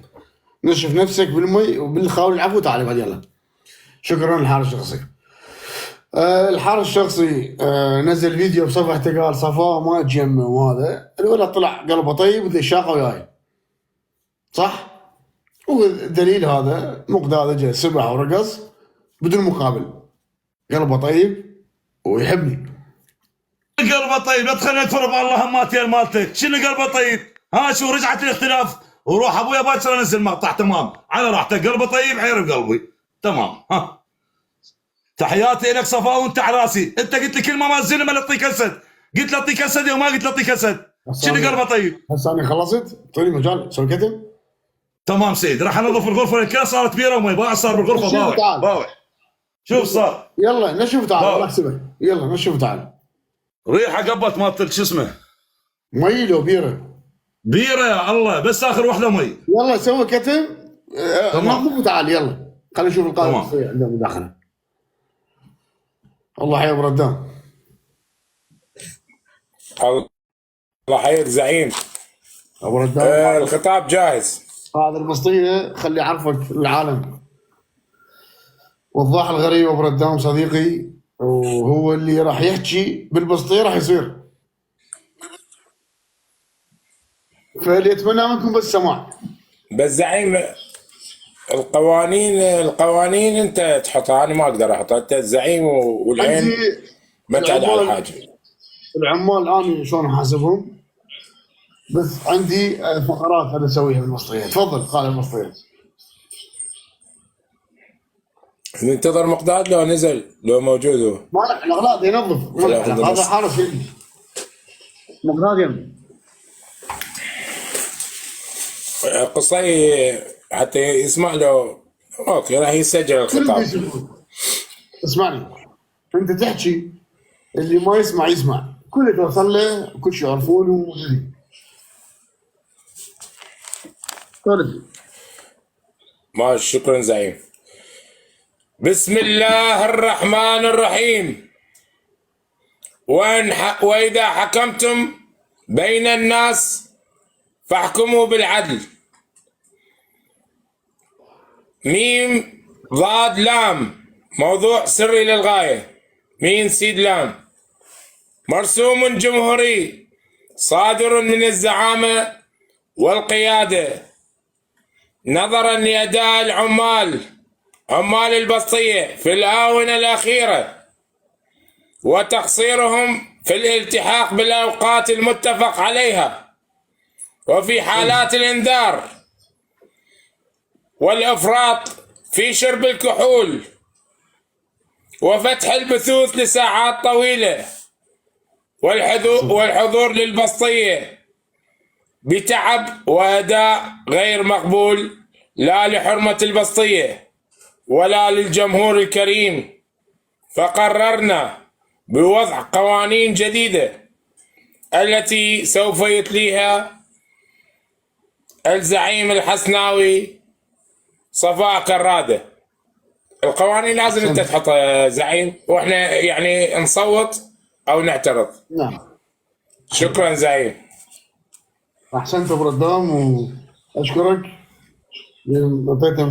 نشف نفسك بالمي وبالخاول العفو تعال بعد يلا. شكرا للحارس الشخصي. الحارس الشخصي نزل فيديو بصفحته قال صفاء ما تجمع وهذا الولد طلع قلبه طيب وذي شاقه وياي صح؟ والدليل هذا مقدار جاء سبح ورقص بدون مقابل. قلبه طيب ويحبني. قلبه طيب لا تخليني اتفرج الله مالتي مالتك. شنو قلبه طيب؟ شو رجعت الاختلاف وروح ابويا باكر انزل مقطع تمام على راحتك. قلبه طيب حير بقلبي تمام. تحياتي لك صفاء وانت على راسي. انت قلت لي كلمه ما تزين ما اعطيك اسد. قلت له اعطيك اسد وما قلت له اعطيك اسد. شنو قلبه طيب؟ هسه انا خلصت اعطوني مجال سوي كتم. تمام سيد راح انظف الغرفه الكل صارت بيره وما باع صار بالغرفه باوع. شوف صار يلا نشوف تعال الله يحسبك. يلا نشوف تعال. ريحه قبت مالت شو اسمه مي لو بيره؟ بيره يا الله، بس اخر واحده مي. يلا سوي كتم. تمام. نظف وتعال يلا خلينا نشوف القائد تمام. البسطيه عنده مداخله. الله حي ابو ردان. الله حيك زعيم. ابو ردان الخطاب جاهز. هذا البسطيه خلي يعرفك العالم. وضاح الغريب ابو ردان صديقي، وهو اللي راح يحكي بالبسطيه راح يصير. فاللي يتمنى منكم بس سماع. بس زعيم القوانين انت تحطها، انا ما اقدر احطها، انت الزعيم والعين عندي ما تعد على الحاجه. العمال انا شلون احاسبهم، بس عندي فقرات انا اسويها بالبسطيه. تفضل قال البسطيه. ننتظر مقداد لو نزل لو موجود هو. ما له الاغلاط ينظف هذا حارس مقداد يم قصي حتى يسمع له. اوكي راح يسجل الخطاب. اسمعني، انت تحكي اللي ما يسمع يسمع، كل توصل له كل شيء يعرفونه وكذي. ما شكرا زعيم. بسم الله الرحمن الرحيم. وإذا حكمتم بين الناس فاحكموا بالعدل. ميم ضاد لام، موضوع سري للغاية. ميم سيد لام، مرسوم جمهوري صادر من الزعامة والقيادة نظرا لأداء عمال البسطية في الآونة الأخيرة وتقصيرهم في الالتحاق بالأوقات المتفق عليها، وفي حالات الإنذار والإفراط في شرب الكحول وفتح البثوث لساعات طويلة والحضور للبسطية بتعب وأداء غير مقبول لا لحرمة البسطية ولا للجمهور الكريم. فقررنا بوضع قوانين جديدة التي سوف يتليها الزعيم الحسناوي صفاء كرادة. القوانين لازم انت تحطها زعيم، واحنا يعني نصوت او نعترض. نعم. شكرا زعيم. احسنت ابو ردام واشكرك. اعطيتنا